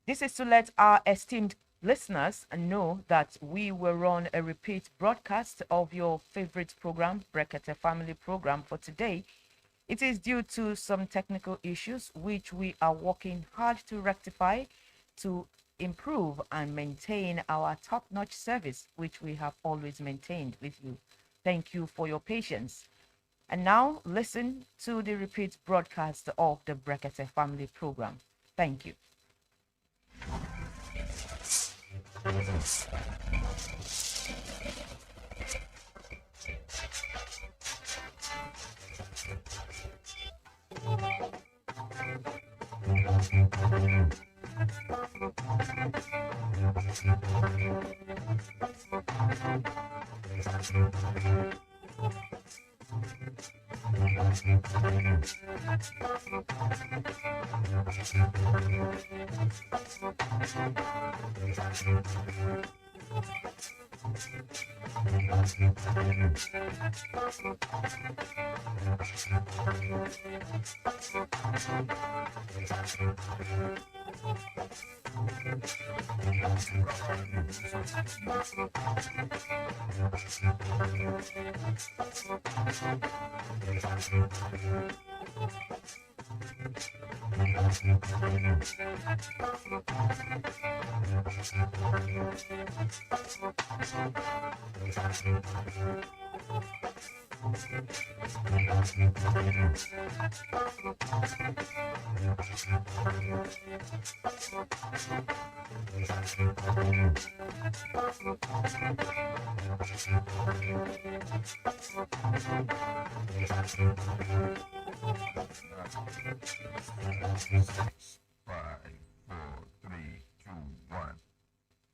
This is to let our esteemed listeners know that we will run a repeat broadcast of your favorite program, Brekete Family Program, for today. It is due to some technical issues which we are working hard to rectify to improve and maintain our top-notch service, which we have always maintained with you. Thank you for your patience. And now listen to the repeat broadcast of the Brekete Family Program. Thank you.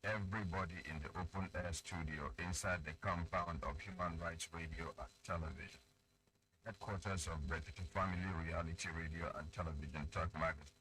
Everybody in the open air studio inside the compound of Human Rights Radio and Television, headquarters of Brekete Family Reality Radio and Television Talk Magazine.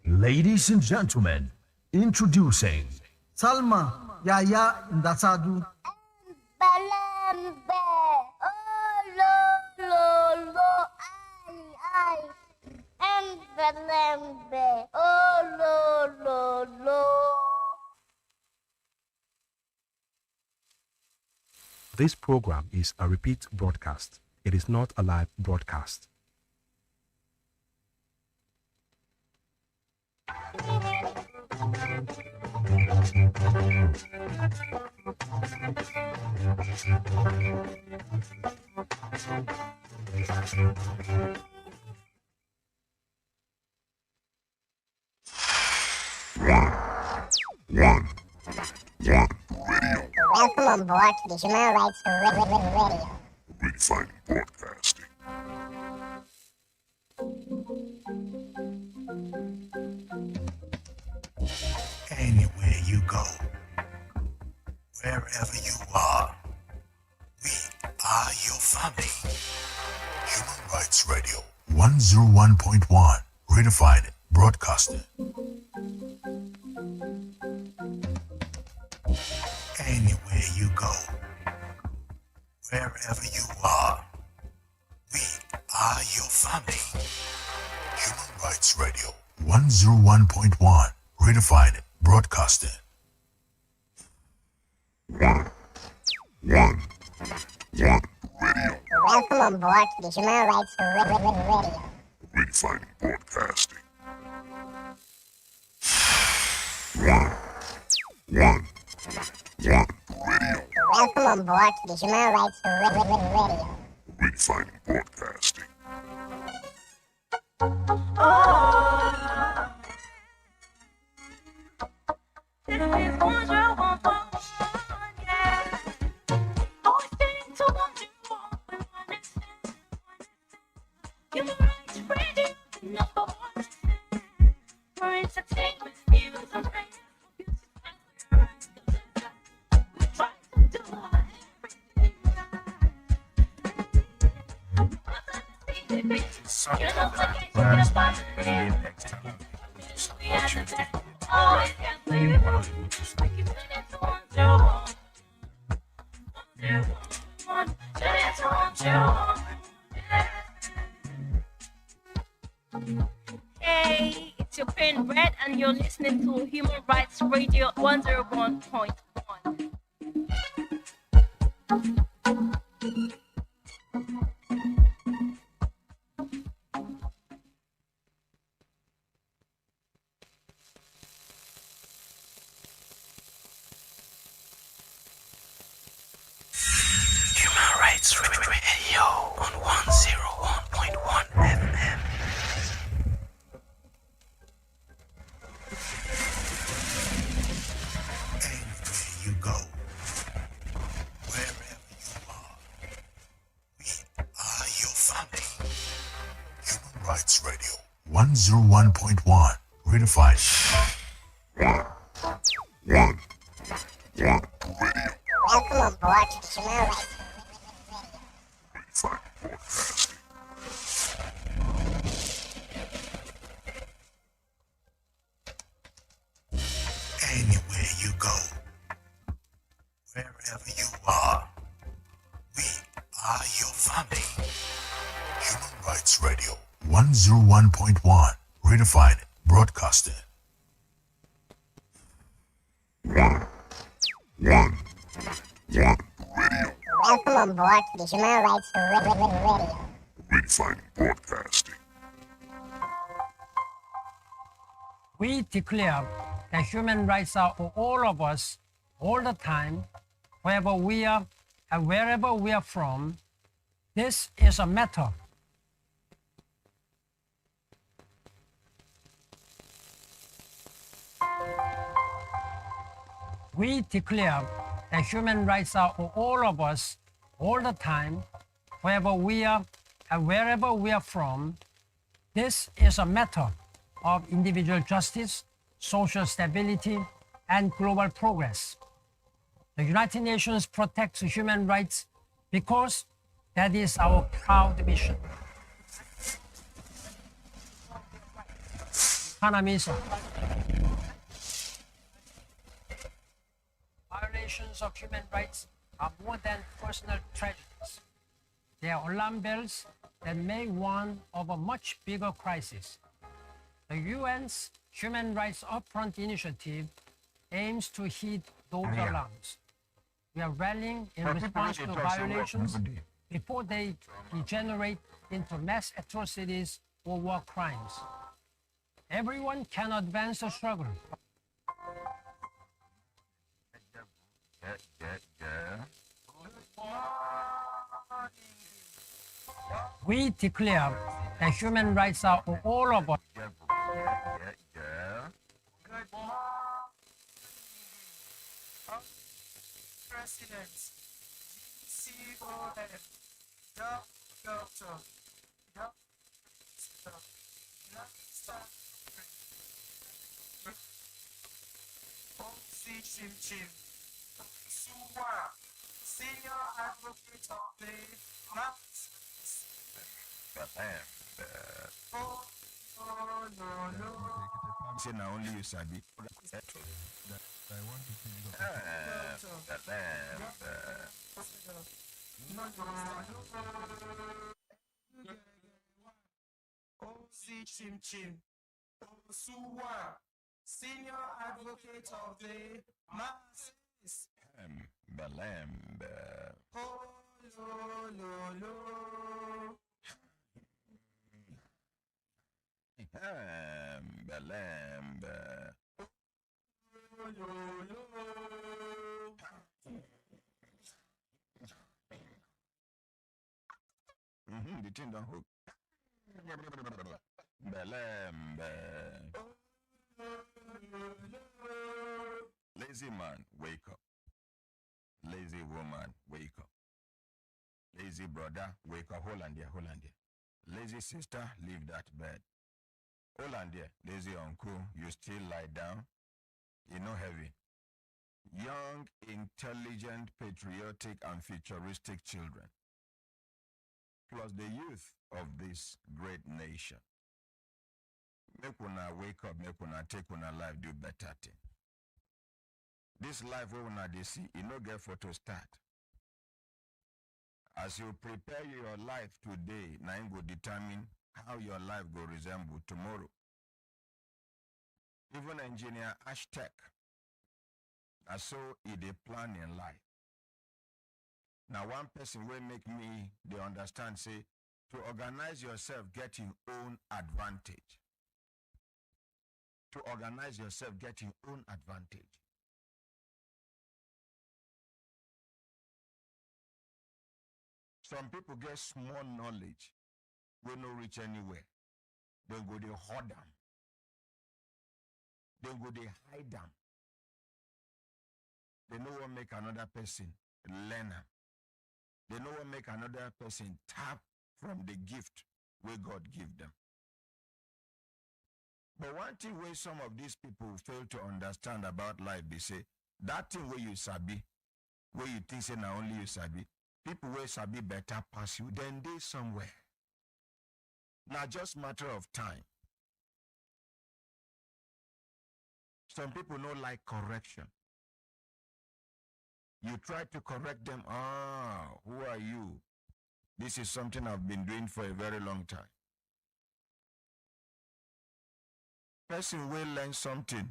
Ladies and gentlemen, introducing Salma Yaya Ndasadu. Belembe, oh lo lo, ay, and Belembe, oh lo. This program is a repeat broadcast. It is not a live broadcast. Welcome on board the Human Rights Radio. Redefining broadcasting. Anywhere you go, wherever you are, we are your family. Human Rights Radio 101.1, redefined broadcasting. Anywhere you go, wherever you are, we are your family. Human Rights Radio 101.1, redefined broadcasting. One Radio. Welcome on board the Human Rights Radio. Redefining broadcasting. One Radio. Welcome on board the Human Rights Radio. Redefining broadcasting. Hey, it's your friend Brett, and you're listening to Human Rights Radio 101.1. Human Rights Radio on 101.1 FM. Anywhere you go, wherever you are, we are your family. Human Rights Radio 101.1, redefined. One Radio. Welcome on board the Human Rights Redefining broadcasting. Anywhere you go, wherever you are, we are your family. Human Rights Radio 101.1, redefined broadcasting. One Radio. Welcome on board the Human Rights Radio. Redefining broadcasting. We declare that human rights are for all of us, all the time, wherever we are and wherever we are from. This is a matter We declare that human rights are for all of us, all the time, wherever we are and wherever we are from. This is a matter of individual justice, social stability, and global progress. The United Nations protects human rights because that is our proud mission. 하나님이서 violations of human rights are more than personal tragedies. They are alarm bells that may warn of a much bigger crisis. The UN's Human Rights Upfront Initiative aims to heed those alarms. We are rallying in response to violations before they degenerate into mass atrocities or war crimes. Everyone can advance the struggle. We declare that human rights are all of us. Yeah. Good morning. President, GCOM, Doctor, Chim Chim, Suwa, Senior Advocate of the Max. Oh, no. Say now only you sabi. OC Chim Chim, Suwa, Senior Advocate of the Masses. Oh, lo. The thing don't hook. Lazy man, wake up. Lazy woman, wake up. Lazy brother, wake up. Hold on there. Lazy sister, leave that bed. Hold on there. Lazy uncle, you still lie down. You know heavy. Young, intelligent, patriotic, and futuristic children, plus the youth of this great nation. Make una wake up, make una take una life, do better thing. This life we una dey see, e no get photo start. As you prepare your life today, na im go determine how your life go resemble tomorrow. Even engineer Hashtag, and so he dey plan in life. Now one person will make me they understand say to organize yourself get your own advantage. To organize yourself get your own advantage. Some people get small knowledge, will not reach anywhere. They go they hoard them. They go they hide them. They know what make another person learn them. They know what make another person tap from the gift where God give them. But one thing where some of these people fail to understand about life, they say, that thing where you sabi, where you think say now only you sabi, people where sabi better pass you, then they somewhere. Now just matter of time. Some people don't like correction. You try to correct them. Who are you? This is something I've been doing for a very long time. Person will learn something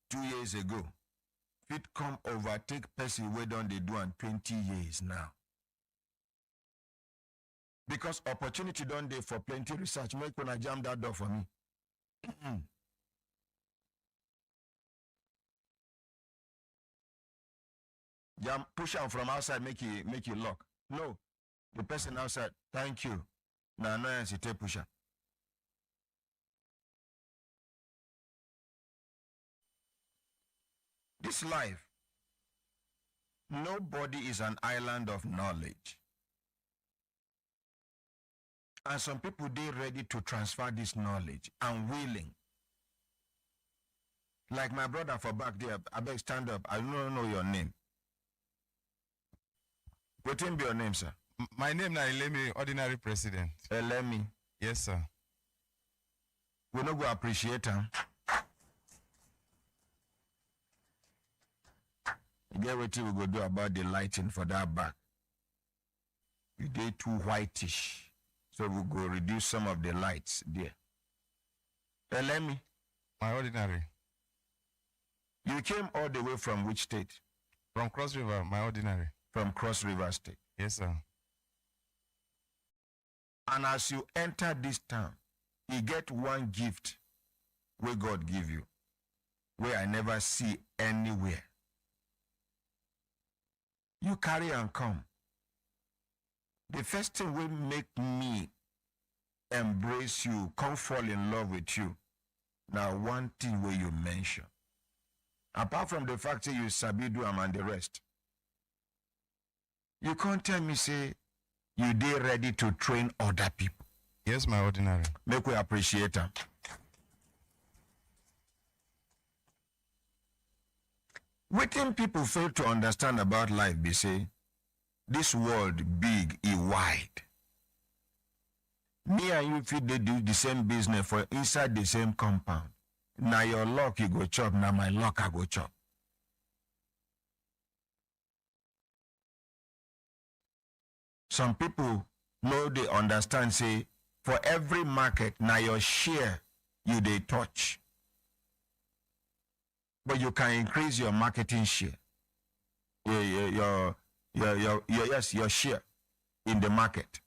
2 years ago. Fit come overtake person where done they do in 20 years now. Because opportunity done there for plenty research. Make when I jam that door for me. Jam push out from outside, make you lock. No. The person outside, thank you. Now no answer take push out. This life, nobody is an island of knowledge. And some people, they ready to transfer this knowledge and willing. Like my brother for back there, I beg stand up. I don't know your name. What will be your name, sir? My name is Elemi, ordinary president. Elemi. Yes, sir. We no go appreciate him. Get what we go do about the lighting for that back. You get too whitish. So we go reduce some of the lights there. Elemi. My ordinary. You came all the way from which state? From Cross River, my ordinary. From Cross River State. Yes, sir. And as you enter this town, you get one gift where God give you, where I never see anywhere. You carry and come. the first thing will make me embrace you, come fall in love with you. Now, one thing where you mention, apart from the fact that you sabi do am and the rest, you can't tell me say you dey ready to train other people. Yes, my ordinary. Make we appreciate them. Wetin people fail to understand about life be say, this world big, e wide. Me and you fit dey do the same business for inside the same compound. Na your luck you go chop, na my luck I go chop. Some people no dey understand say for every market na your share you dey touch. But you can increase your marketing share. Your share in the market.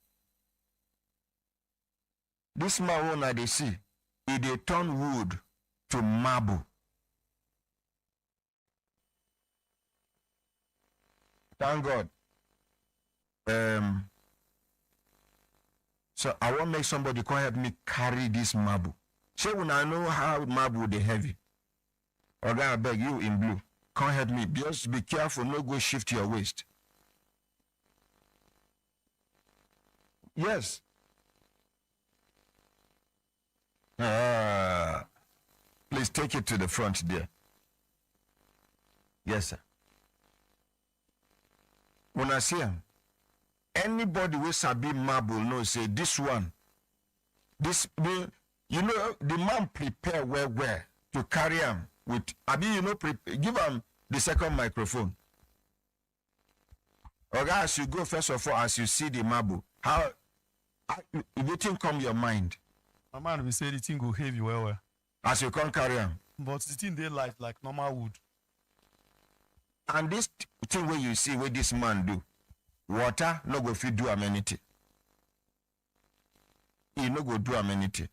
This man one I dey see, he dey turn wood to marble. Thank God. So I want make somebody come help me carry this marble. Say when I know how marble dey heavy. Oga, I beg you in blue, come help me. Just be careful, no go shift your waist. Yes. Please take it to the front there. Yes, sir. When I see him, anybody with sabi marble knows say this one, you know, the man prepare well to carry him with, give him the second microphone. Okay, as you go, first of all, as you see the marble, how the thing come your mind? My man will say the thing go heavy well. As you can't carry him. But the thing they light like normal wood. And this thing where you see what this man do, water no go fit do amenity. He no go do amenity.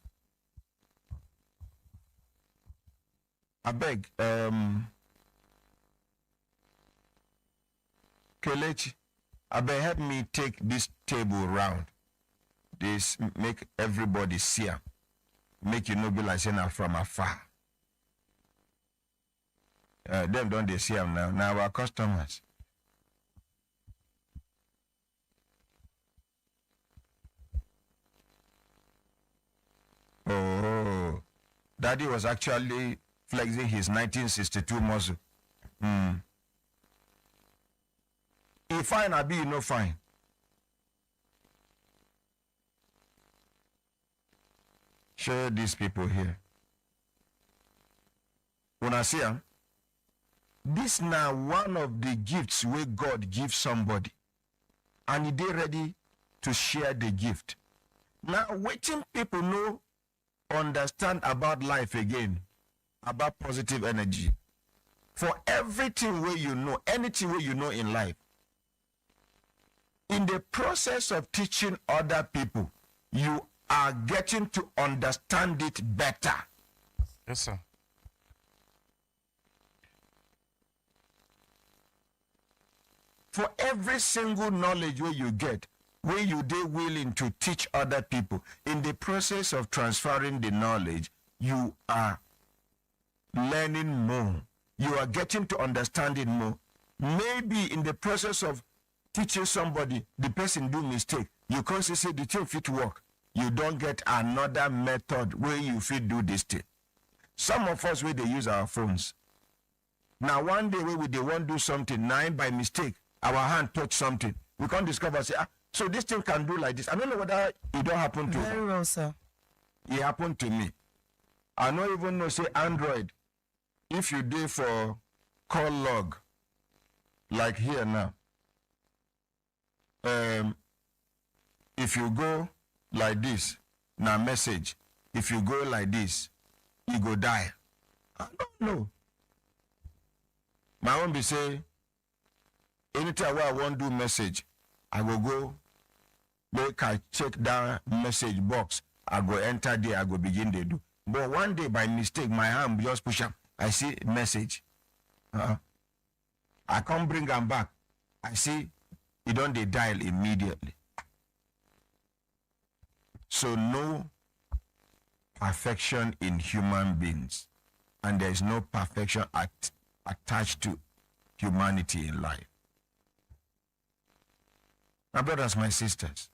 I beg, Kelechi, I beg help me take this table round. This make everybody see am. Make you no be like saying from afar. Them don't they see them now. Now our customers. Oh, Daddy was actually flexing his 1962 muscle. He fine, I be no fine. Show these people here. When I see them, this now one of the gifts where God gives somebody, and they ready to share the gift. Now, waiting people know, understand about life again, about positive energy. For everything where you know, anything where you know in life, in the process of teaching other people, you are getting to understand it better. Yes, sir. For every single knowledge where you get, where you dey willing to teach other people, in the process of transferring the knowledge, you are learning more. You are getting to understand it more. Maybe in the process of teaching somebody, the person do mistake. You can't say the thing fit work. You don't get another method where you fit do this thing. Some of us where they use our phones. Now one day where they want to do something, now by mistake, our hand touch something. We can't discover, say, so this thing can do like this. I don't know whether it don't happen to you. Very well, sir. It happened to me. I don't even know, say Android, if you do for call log, like here now, if you go like this, now message, if you go like this, you go die. I don't know. My own be say, anytime I want to do message, I will go, make I check that message box, I go enter there, I go begin to do. But one day by mistake, my hand just push up, I see message. I can't bring them back. I see, you don't they dial immediately. So no perfection in human beings, and there is no perfection attached to humanity in life. My brothers, my sisters,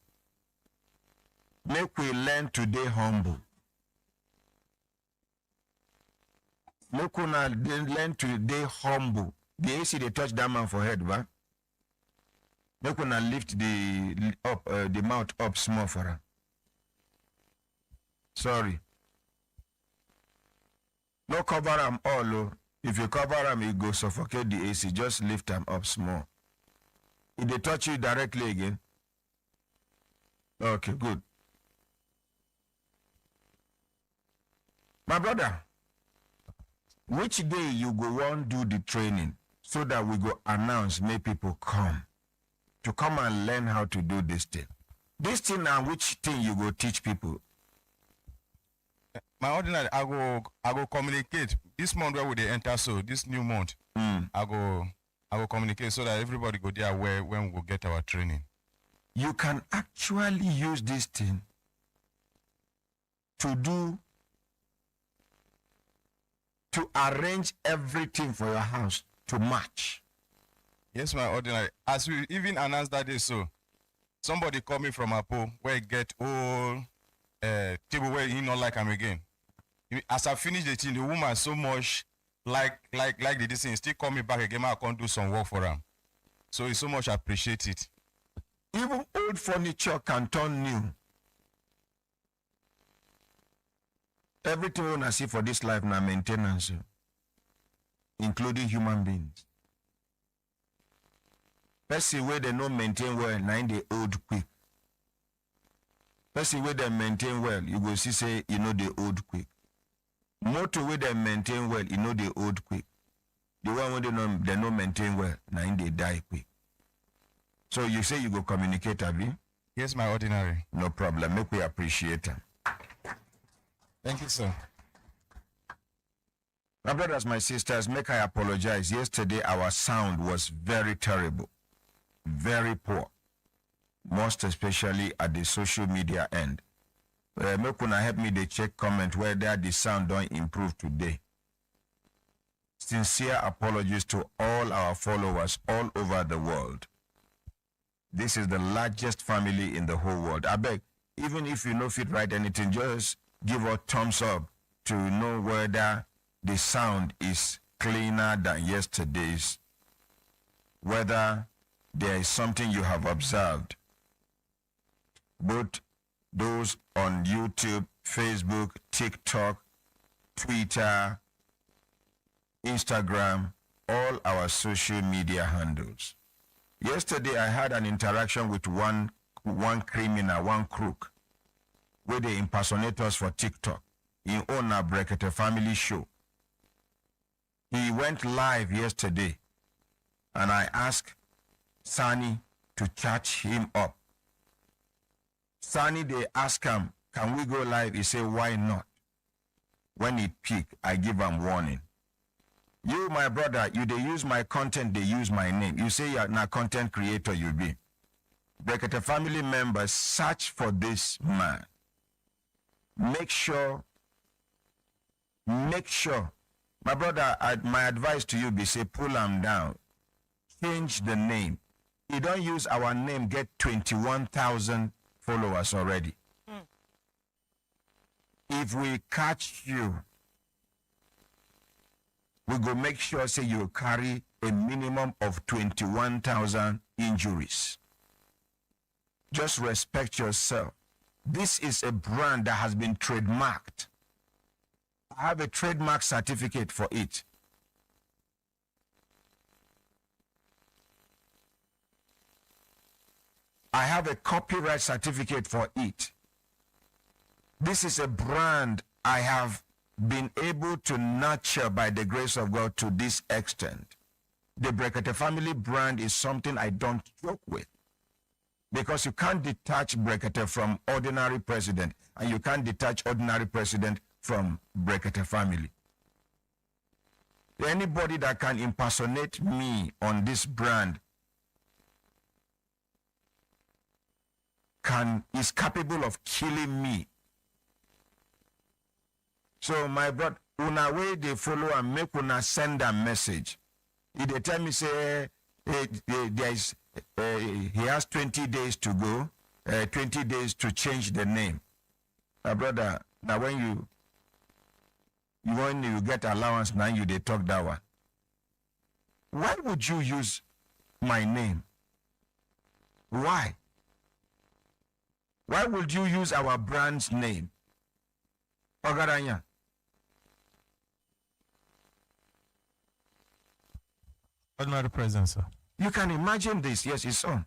make we learn to be humble. Make we learn to be humble. The AC they touch that man for head, ba? Make we lift the mouth up small for her. Sorry. No cover them all. Oh. If you cover them, it go suffocate the AC. Just lift them up small. If they touch you directly again. Okay, good. My brother, which day you go want do the training so that we go announce, make people come to come and learn how to do this thing? This thing and which thing you go teach people? My ordinary, I go communicate. This month where we they enter, so this new month, I go communicate so that everybody go there where when we go get our training. You can actually use this thing to arrange everything for your house to match. Yes, my ordinary. As we even announced that day, so somebody called me from Apo where he get all table where he not like him again. As I finish the thing, the woman so much like the thing, still call me back again. I can't do some work for him. So he so much appreciate it. Even old furniture can turn new. Everything we wanna see for this life now maintenance, including human beings. Person where they no maintain well, now they old quick. Person where they maintain well, you go see say you know they old quick. Motor where they maintain well, you know they old quick. The one where they no maintain well, now they die quick. So you say you go communicate, Abi? Yes, my ordinary. No problem. Make we appreciate them. Thank you, sir. My brothers, my sisters, make I apologize. Yesterday our sound was very terrible, very poor, most especially at the social media end. Make una help me to check comment whether the sound don't improve today. Sincere apologies to all our followers all over the world. This is the largest family in the whole world. I beg, even if you know fit write anything, just give a thumbs up to know whether the sound is cleaner than yesterday's, whether there is something you have observed. Both those on YouTube, Facebook, TikTok, Twitter, Instagram, all our social media handles. Yesterday I had an interaction with one criminal, one crook, where they impersonate us for TikTok. He owned a Brekete family show. He went live yesterday, and I asked Sani to chat him up. Sani, they ask him, can we go live? He said, why not? When he peak, I give him warning. You, my brother, you they use my content, they use my name. You say you're not content creator, you be. Brekete family members, search for this man. Make sure, my brother, my advice to you be say, pull him down. Change the name. You don't use our name, get 21,000 followers already. If we catch you, we go make sure say you carry a minimum of 21,000 injuries. Just respect yourself. This is a brand that has been trademarked. I have a trademark certificate for it. I have a copyright certificate for it. This is a brand I have been able to nurture by the grace of God to this extent. The Brekete family brand is something I don't joke with. Because you can't detach Brekete from ordinary president, and you can't detach ordinary president from Brekete family. Anybody that can impersonate me on this brand is capable of killing me. So my brother, una way they follow and make una send a message. If they tell me say he has 20 days to go, 20 days to change the name. My brother, now when you get allowance, now you they talk that one. Why would you use my name? Why? Why would you use our brand's name? Ogaranya. Ordinary President, sir. You can imagine this. Yes, it's on.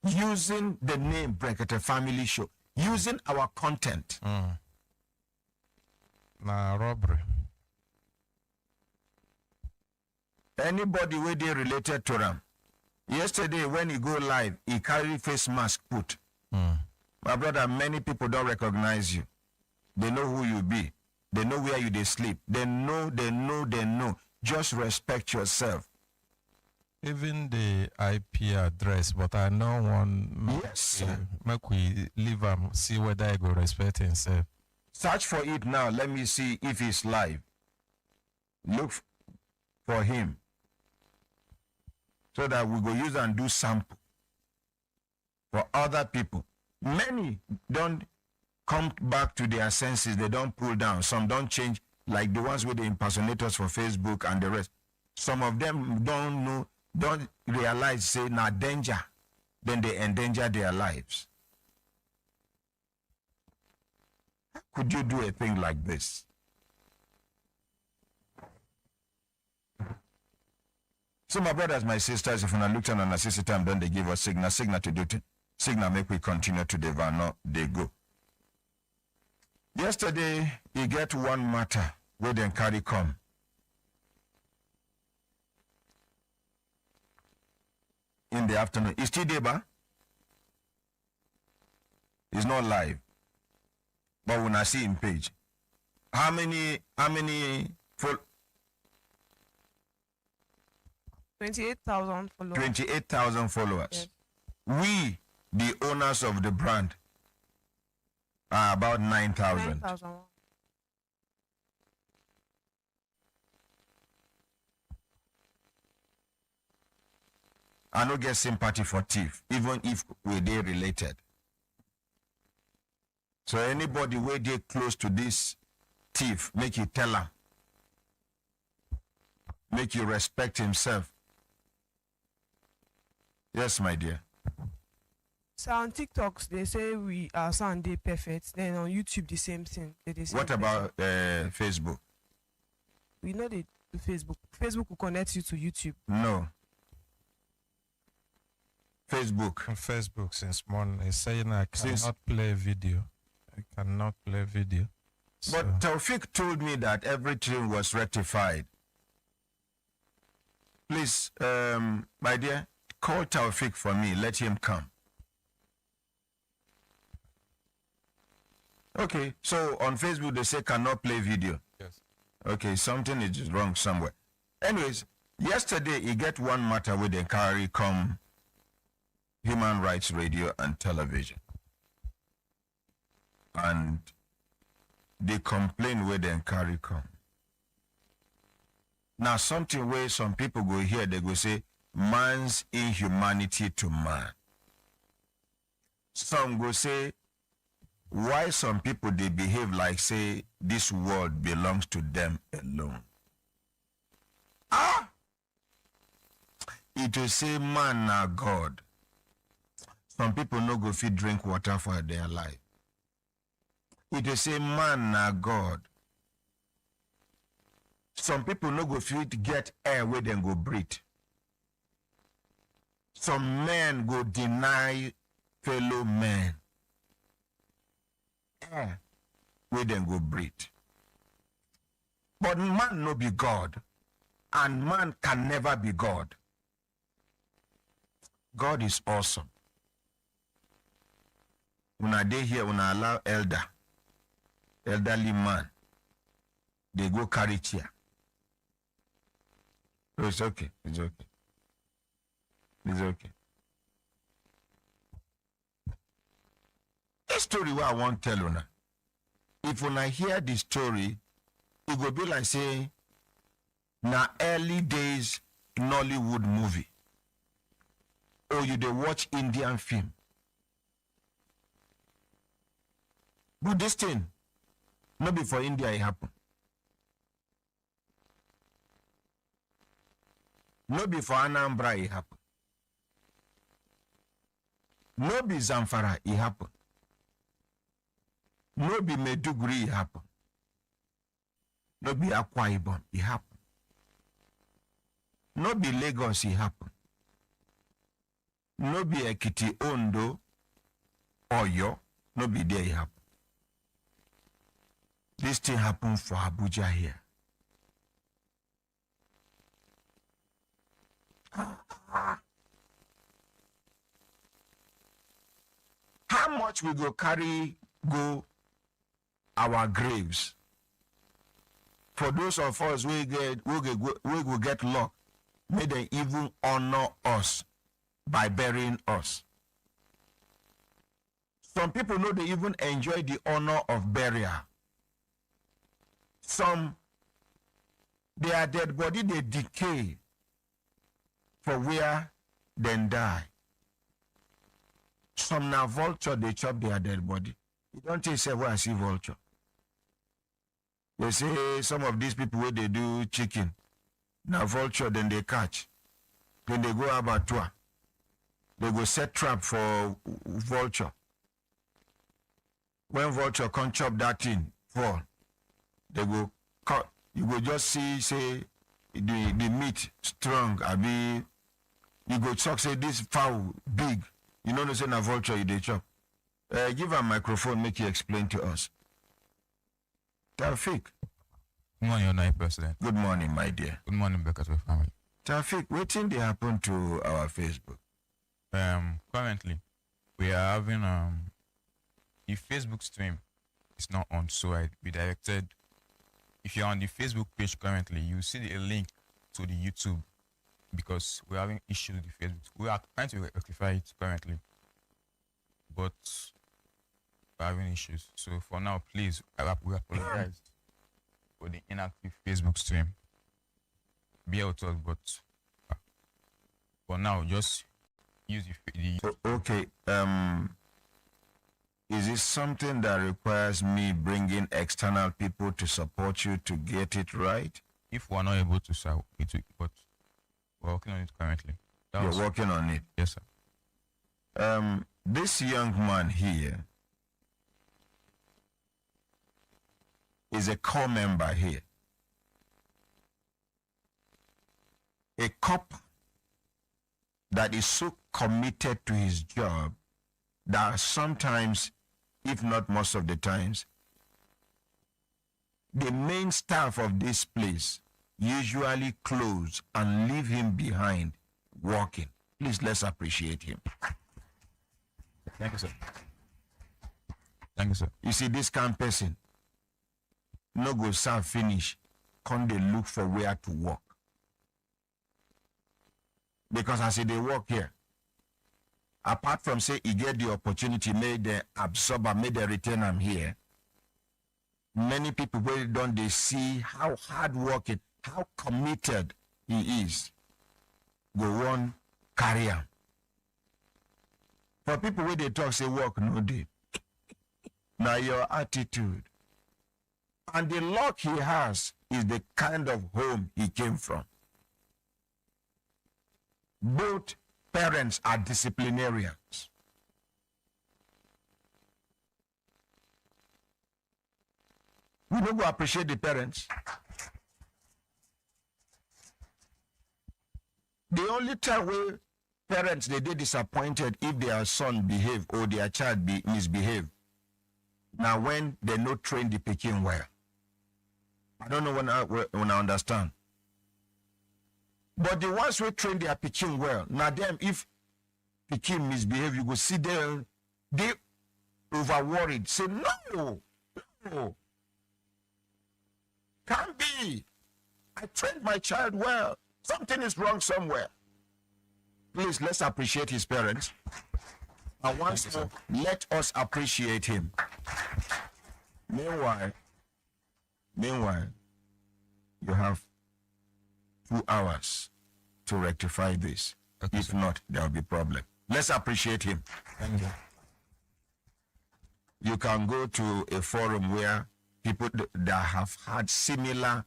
Using the name Brekete Family Show, using our content. Na robbery. Anybody where they related to them. Yesterday when he go live, he carry face mask put. My brother, many people don't recognize you. They know who you be. They know where you they sleep. They know. Just respect yourself. Even the IP address, but I know one. Yes. Make we leave him, see whether I go respect himself. Search for it now. Let me see if he's live. Look for him. So that we go use and do sample for other people. Many don't come back to their senses. They don't pull down. Some don't change, like the ones with the impersonators for Facebook and the rest. Some of them don't know, don't realize, say, now danger. Then they endanger their lives. How could you do a thing like this? So my brothers, my sisters, if we look at an assistant time, then they give us signal to do it. Signal make we continue to the van, no, they go. Yesterday, he get one matter where then carry come. In the afternoon. Is still there, ba? It's not live. But when I see him page, how many 28,000 followers. 28,000 followers. Yes. We, the owners of the brand, are about 9,000. 9,000. I don't get sympathy for thief, even if they related. So anybody where they close to this thief, make you tell him. Make you respect himself. Yes, my dear. So on TikToks, they say we are Sunday perfect. Then on YouTube, the same thing. They say What about Facebook? We know they do Facebook. Facebook will connect you to YouTube. No. Facebook. On Facebook since morning, it's saying I cannot play video. I cannot play video. But Taufik told me that everything was rectified. Please, my dear, call Taufik for me. Let him come. Okay, so on Facebook they say cannot play video. Yes. Okay, something is wrong somewhere. Anyways, yesterday he get one matter with the carry come Human Rights Radio and Television. And they complain where they carry come. Now something where some people go here, they go say, man's inhumanity to man. Some go say, why some people they behave like say this world belongs to them alone. It will say man na God. Some people no go fit drink water for their life. It will say man na God. Some people no go fit get air where they go breathe. Some men go deny fellow men air where they go breathe. But man no be God, and man can never be God. God is awesome. When I dey here, when I allow elderly man, they go carry chair. So it's okay. It's okay. It's okay. story where I want tell una. If una hear the story, it will be like say na early days Nollywood movie. Or you dey watch Indian film. But this thing, no be for India it happen. No be for Anambra it happen. No be Zamfara it happen. No be Meduguri it happen. No be Akwa Ibom it happen. No be Lagos it happen. No be Ekiti, Ondo, Oyo. No be there it happen. This thing happen for Abuja here. How much we go carry go our graves? For those of us we will get luck, may they even honor us by burying us. Some people know they even enjoy the honor of burial. Some, their dead body, they decay for where they die. Some now vulture, they chop their dead body. You don't think say, well, I see vulture. They say some of these people where they do chicken, now vulture, then they catch. Then they go abattoir. They go set trap for vulture. When vulture can't chop that thing, fall. They go cut. You go just see, say, the meat strong. I mean, you go talk, say, this fowl big. You know, say, na vulture, you dey chop. Give a microphone, make you explain to us. Taufik. Good morning, Your Honor, President. Good morning, my dear. Good morning, Brekete family. Taufik, what thing they happen to our Facebook? Currently, we are having the Facebook stream is not on, so I redirected. If you're on the Facebook page currently, you see a link to the YouTube because we're having issues with the Facebook. We are trying to rectify it currently, but we're having issues. So for now, please, we apologize for the inactive Facebook stream. Be out of, but for now, just use the Okay. Is it something that requires me bringing external people to support you to get it right? If we're not able to solve it, but we're working on it currently. You're working on it? Yes, sir. This young man here is a core member here. A cop that is so committed to his job that sometimes, if not most of the times, the main staff of this place usually close and leave him behind working. Please, let's appreciate him. Thank you, sir. Thank you, sir. You see, this kind of person, no go serve finish, come they look for where to work. Because as they work here, apart from say he get the opportunity, may they absorb and may they retain him here. Many people really don't they see how hard working, how committed he is. Go on, carry him. For people where they talk say work no day. Now your attitude. And the luck he has is the kind of home he came from. Both parents are disciplinarians. We don't go appreciate the parents. The only time where parents they disappointed if their son behave or their child misbehave. Now when they not train the pikin well. I don't know when I understand. But the ones who train their pikin well, now them if pikin misbehave, you go see them, they over worried. Say no, can't be. I trained my child well. Something is wrong somewhere. Please, let's appreciate his parents. And once more, let us appreciate him. Meanwhile, you have 2 hours to rectify this. Okay, if sir. not, there will be problem. Let's appreciate him. Thank you. You can go to a forum where people that have had similar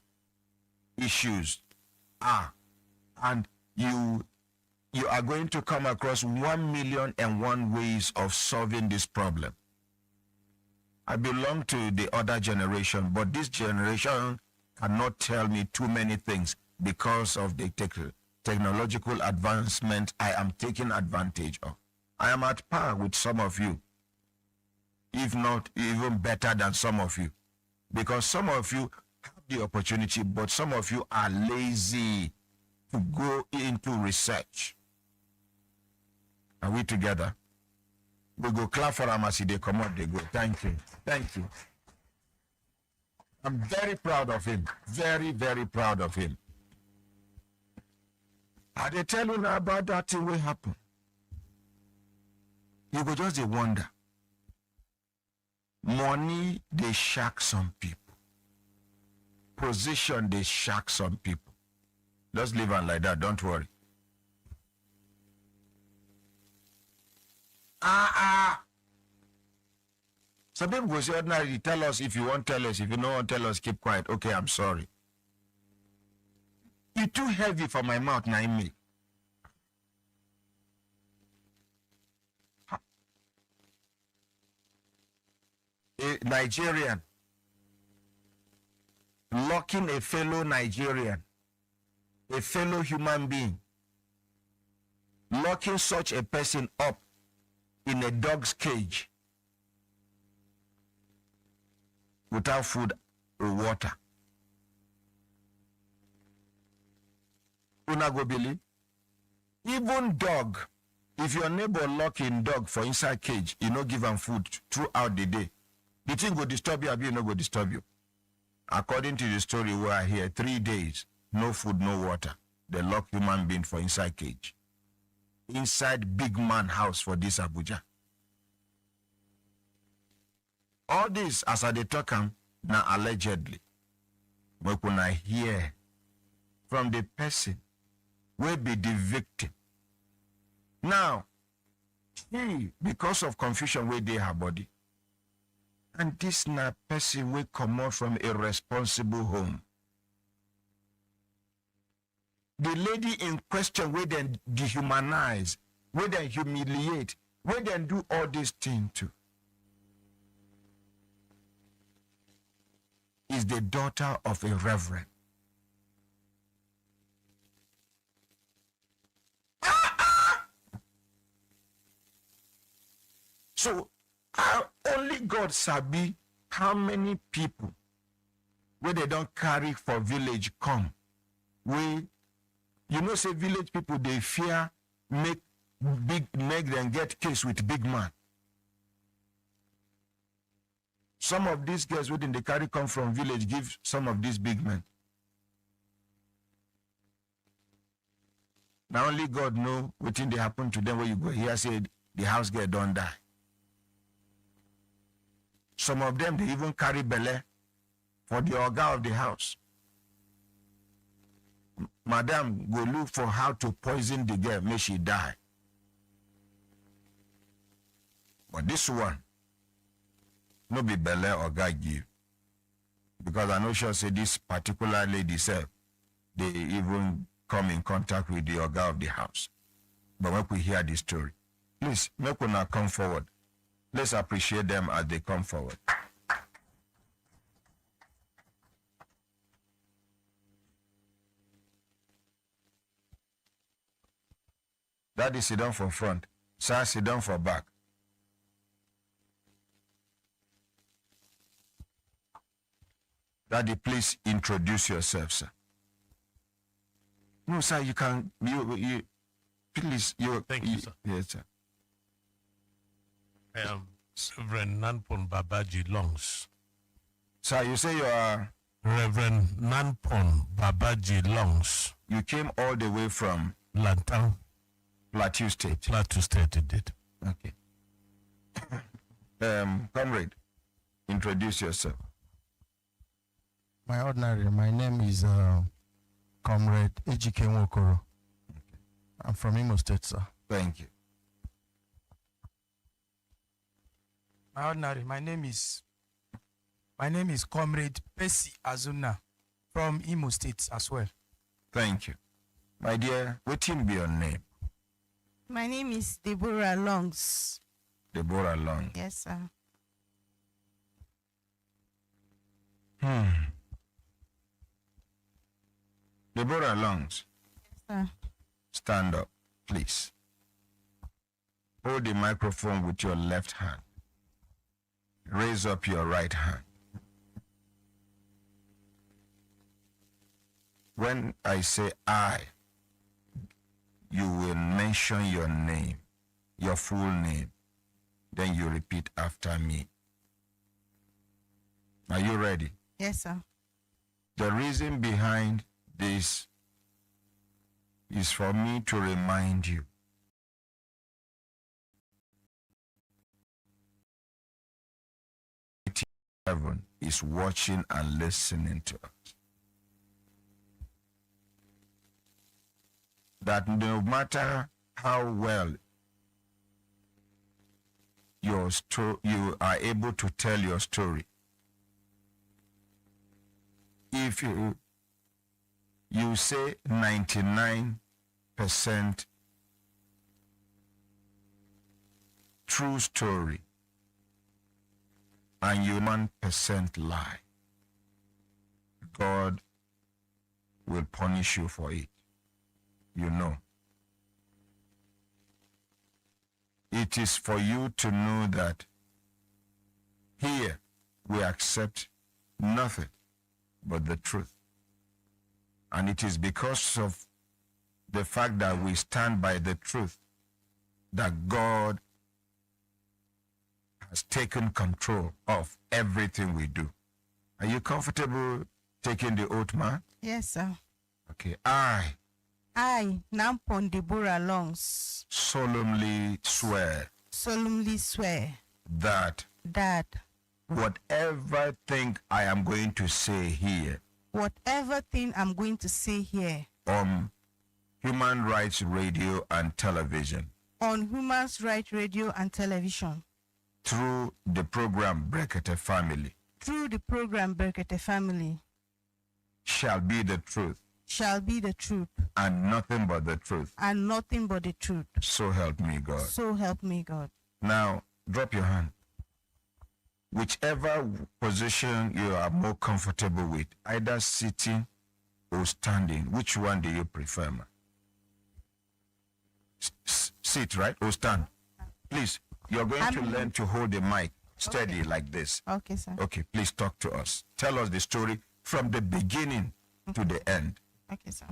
issues are, and you are going to come across 1,000,001 ways of solving this problem. I belong to the other generation, but this generation cannot tell me too many things because of the technological advancement I am taking advantage of. I am at par with some of you, if not even better than some of you, because some of you have the opportunity, but some of you are lazy to go into research. Are we together? We go clap for them as they come out, they go. Thank you. Thank you. I'm very proud of him. Very, very proud of him. Are they telling you about that thing will happen? You go just wonder. Money, they shock some people. Position, they shock some people. Just leave on like that, don't worry. Some people go say, ordinarily, tell us if you want to tell us. If you don't want to tell us, keep quiet. Okay, I'm sorry. You're too heavy for my mouth, Naimi. A Nigerian locking a fellow Nigerian, a fellow human being, locking such a person up in a dog's cage without food or water. Una go believe? Even dog, if your neighbor locking dog for inside cage, you no give him food throughout the day, the thing go disturb you, or no go disturb you. According to the story where I hear, 3 days, no food, no water. They lock human being for inside cage. Inside big man house for this Abuja. All this, as I dey talk now allegedly, we could hear from the person will be the victim. Now, hey, because of confusion where they her body, and this na person will come out from a responsible home. The lady in question will then dehumanize, will then humiliate, will then do all these things too. Is the daughter of a reverend. So, only God sabi how many people where they don't carry for village come. We, you know, say village people, they fear make them get case with big man. Some of these girls within the carry come from village give some of these big men. Now only God know what thing they happen to them when you go here say the house girl don't die. Some of them they even carry belly for the oga of the house. Madam go look for how to poison the girl, may she die. But this one, no be belly or God give. Because I know sure say this particular lady said they even come in contact with the oga of the house. But when we hear this story, please make una come forward. Let's appreciate them as they come forward. Daddy sit down for front. Sir, sit down for back. Daddy, please introduce yourself, sir. No, sir, you can, you please, you. Thank you, sir. Yes, sir. I am Reverend Nanpon Babaji Longs. Sir, you say you are? Reverend Nanpon Babaji Longs. You came all the way from? Lantan. Plateau State. Plateau State, indeed. Okay. Comrade, introduce yourself. My ordinary, my name is Comrade Ejike Nwokoro. I'm from Imo State, sir. Thank you. My ordinary, my name is Comrade Percy Azuna from Imo State as well. Thank you. My dear, what will be your name? My name is Deborah Longs. Deborah Long. Yes, sir. Deborah Longs. Yes, sir. Stand up, please. Hold the microphone with your left hand. Raise up your right hand. When I say I, you will mention your name, your full name. Then you repeat after me. Are you ready? Yes, sir. The reason behind this is for me to remind you heaven is watching and listening to us. That no matter how well you are able to tell your story, if you say 99% true story and you 1% lie, God will punish you for it. You know. It is for you to know that here we accept nothing but the truth. And it is because of the fact that we stand by the truth that God has taken control of everything we do. Are you comfortable taking the oath, man? Yes, sir. Okay. I, Nampon Deborah Longs, solemnly swear that whatever thing I am going to say here on Human Rights Radio and Television through the program Brekete Family shall be the truth and nothing but the truth. So help me God. Now drop your hand. Whichever position you are more comfortable with, either sitting or standing, which one do you prefer, man? Sit, right? Or stand? Please, you're going to learn to hold the mic steady like this. Okay, sir. Okay, please talk to us. Tell us the story from the beginning to the end. Okay, sir.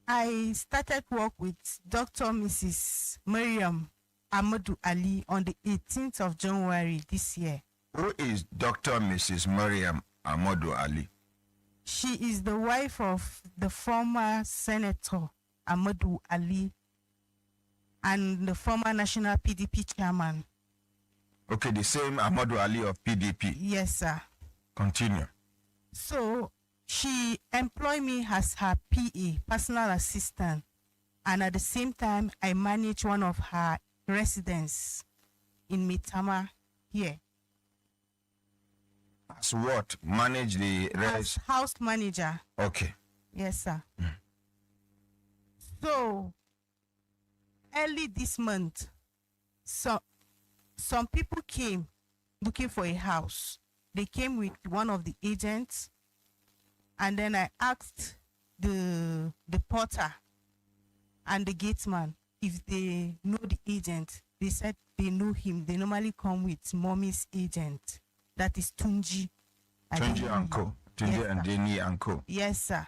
I started work with Dr. Mrs. Mariam Amadou Ali on the 18th of January this year. Who is Dr. Mrs. Mariam Amadou Ali? She is the wife of the former Senator Amadou Ali and the former National PDP chairman. Okay, the same Amadou Ali of PDP. Yes, sir. Continue. So she employed me as her PA, personal assistant, and at the same time, I manage one of her residents in Mitama here. As what? Manage the as house manager. Okay. Yes, sir. So early this month, some people came looking for a house. They came with one of the agents, and then I asked the porter and the gateman if they know the agent. They said they know him. They normally come with mommy's agent. That is Tunji. Tunji and Co. Tunji and Deni and Co. Yes, sir.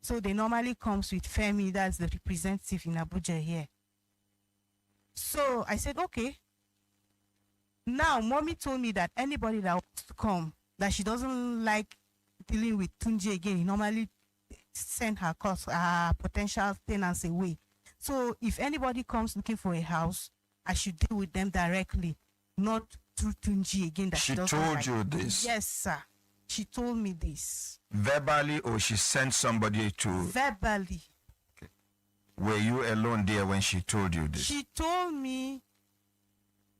So they normally comes with Femi, that's the representative in Abuja here. So I said, okay. Now, mommy told me that anybody that wants to come, that she doesn't like dealing with Tunji again, he normally send her potential tenants away. So if anybody comes looking for a house, I should deal with them directly, not through Tunji again. That She doesn't told like. you this? Yes, sir. She told me this. Verbally, or she sent somebody to? Verbally. Were you alone there when she told you this? She told me,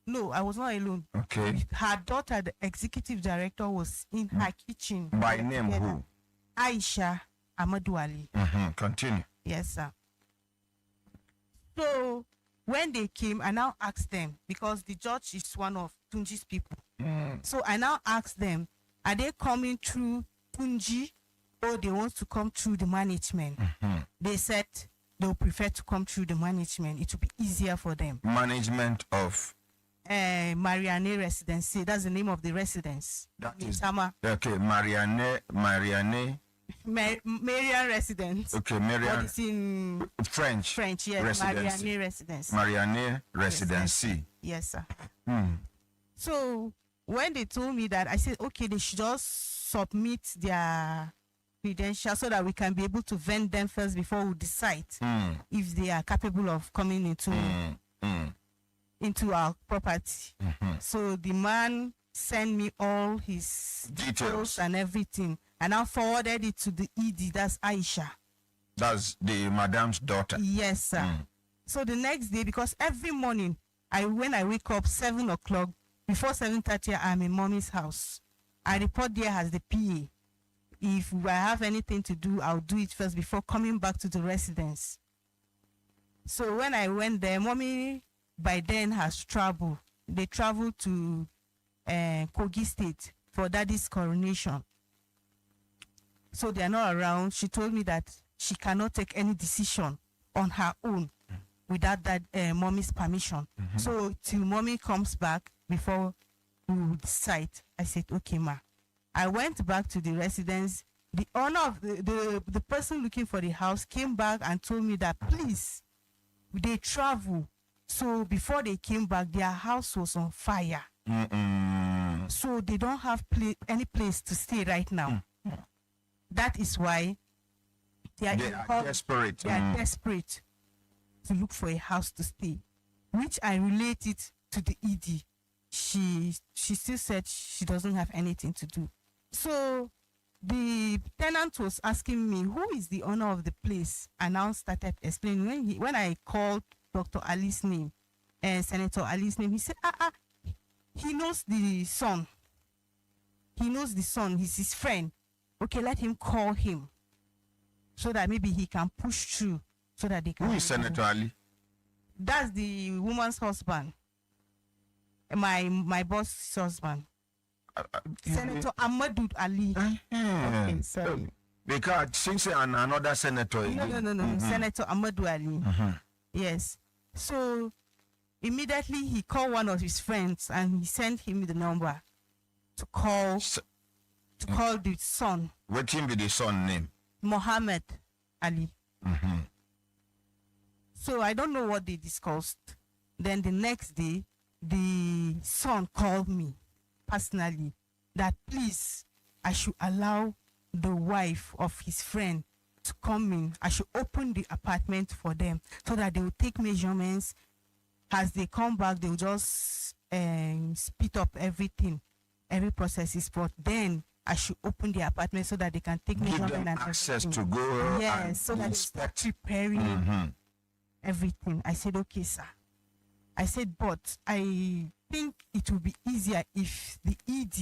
no, I was not alone. Okay. Her daughter, the executive director, was in her kitchen. By name who? Aisha Amadou Ali. Continue. Yes, sir. So when they came, I now asked them, because the judge is one of Tunji's people. So I now asked them, are they coming through Tunji or they want to come through the management? They said they'll prefer to come through the management. It will be easier for them. Management of? Marianne Residency. That's the name of the residence. That is, Sama. okay, Marianne. Marian Residence. Okay, Marianne. But it's in French. French, yes. Marianne Residence. Marianne Residency. Yes, sir. So when they told me that, I said, okay, they should just submit their credentials so that we can be able to vend them first before we decide if they are capable of coming into our property. So the man sent me all his details and everything, and I forwarded it to the ED. That's Aisha. That's the madam's daughter. Yes, sir. So the next day, because every morning when I wake up 7 o'clock, before 7:30, I'm in mommy's house. I report there as the PA. If I have anything to do, I'll do it first before coming back to the residence. So when I went there, mommy by then has traveled. They traveled to Kogi State for daddy's coronation. So they are not around. She told me that she cannot take any decision on her own without that mommy's permission. So till mommy comes back before we will decide. I said, okay, ma. I went back to the residence. The owner of the person looking for the house came back and told me that, please, they travel. So before they came back, their house was on fire. So they don't have any place to stay right now. That is why they are desperate. They are desperate to look for a house to stay, which I related to the ED. She still said she doesn't have anything to do. So the tenant was asking me, who is the owner of the place? And now started explaining. When I called Dr. Ali's name, Senator Ali's name, he said, he knows the son. He knows the son. He's his friend. Okay, let him call him so that maybe he can push through so that they can. Who is Senator Ali? That's the woman's husband. My boss's husband. Senator Amadou Ali. Okay, sorry. Because since another senator. No. Senator Amadou Ali. Yes. So immediately he called one of his friends and he sent him the number to call the son. What him be the son name? Mohammed Ali. So I don't know what they discussed. Then the next day, the son called me personally that please, I should allow the wife of his friend to come in. I should open the apartment for them so that they will take measurements. As they come back, they will just speed up everything, every process. But then I should open the apartment so that they can take measurements and access everything. To go. Yes, so that they start preparing everything. I said, okay, sir. I said, but I think it will be easier if the ED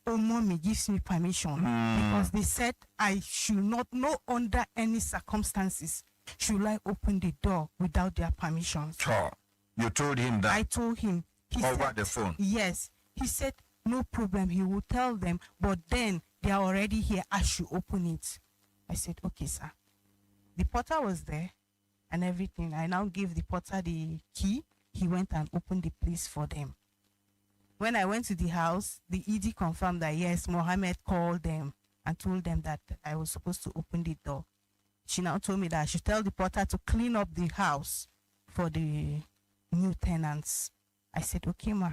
or mommy gives me permission because they said I should not, no under any circumstances, should I open the door without their permission. Sure. You told him that? I told him. Over the phone? Yes. He said, no problem. He will tell them, but then they are already here. I should open it. I said, okay, sir. The porter was there and everything. I now gave the porter the key. He went and opened the place for them. When I went to the house, the ED confirmed that yes, Mohammed called them and told them that I was supposed to open the door. She now told me that I should tell the porter to clean up the house for the new tenants. I said, okay, ma.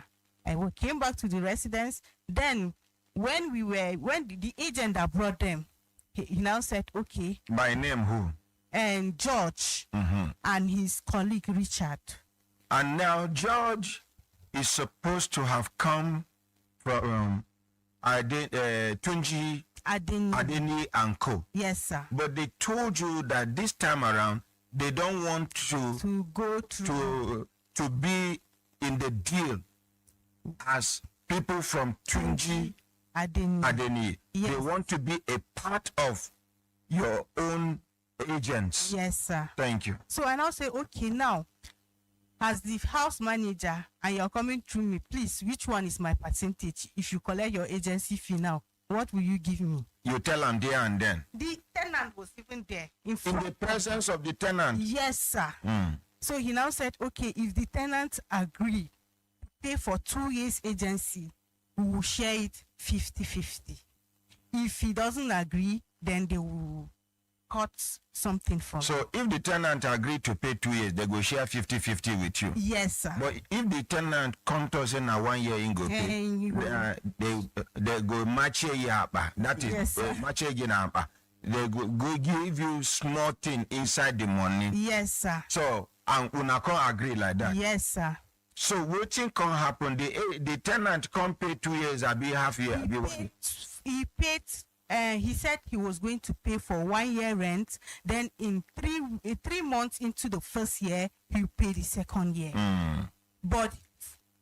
I came back to the residence. Then when the agent that brought them, he now said, okay. By name who? And George and his colleague Richard. And now George is supposed to have come from Tunji Adeni and Co. Yes, sir. But they told you that this time around they don't want to go to be in the deal as people from Tunji Adeni. Yes. They want to be a part of your own agents. Yes, sir. Thank you. So I now say, okay, now, as the house manager, and you're coming through me, please, which one is my percentage? If you collect your agency fee now, what will you give me? You tell them there and then. The tenant was even there. In the presence of the tenant? Yes, sir. So he now said, okay, if the tenant agree to pay for 2 years agency, we will share it 50-50. If he doesn't agree, then they will cut something from So if the tenant agree to pay 2 years, they go share 50-50 with you. Yes, sir. But if the tenant come to us in a 1 year in go pay, they go match a year. That is match a year. They go give you small thing inside the money. Yes, sir. So and una can't agree like that. Yes, sir. So what thing can happen? The tenant can't pay 2 years, I'll be half year. He paid. He said he was going to pay for 1 year rent. Then in 3 months into the first year, he will pay the second year. But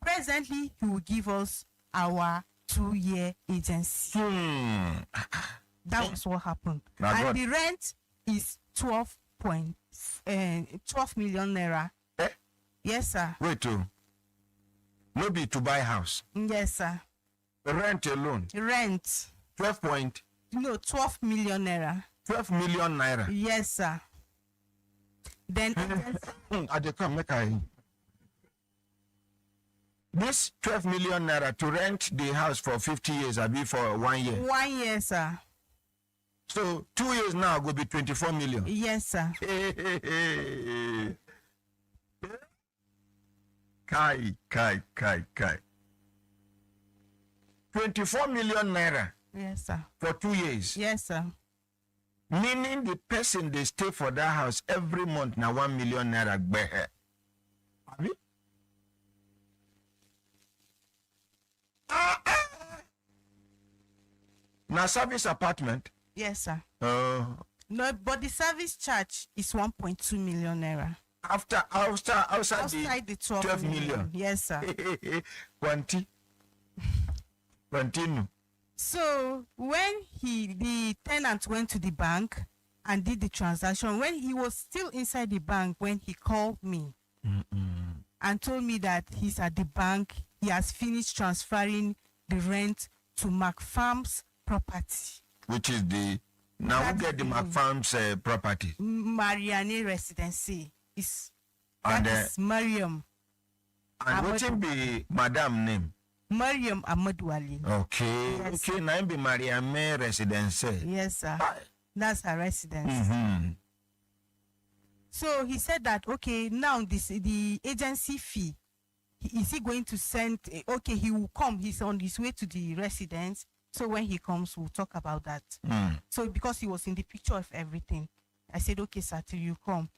presently, he will give us our 2 year agency. That was what happened. And the rent is 12 million naira. Yes, sir. Wait, no be to buy house. Yes, sir. Rent alone. Rent. 12 million naira. 12 million naira. Yes, sir. Then I come make this 12 million naira to rent the house for 50 years, I be for 1 year. 1 year, sir. So 2 years now go be 24 million. Yes, sir. Kai. 24 million naira. Yes, sir. For 2 years. Yes, sir. Meaning the person they stay for that house every month now 1 million naira gbehe. Now service apartment. Yes, sir. No, but the service charge is 1.2 million naira. Outside the 12 million. Yes, sir. Continue. So when the tenant went to the bank and did the transaction, when he was still inside the bank, when he called me and told me that he's at the bank, he has finished transferring the rent to McFarm's property. Which is now who get the McFarm's property? Marianne Residency. That is Mariam. And what will be Madam name? Mariam Amadou Ali. Okay. Yes. Okay, now be Mariam Residence. Yes, sir. That's her residence. So he said that, okay, now the agency fee, is he going to send, okay, he will come, he's on his way to the residence. So when he comes, we'll talk about that. So because he was in the picture of everything, I said, okay, sir, till you come.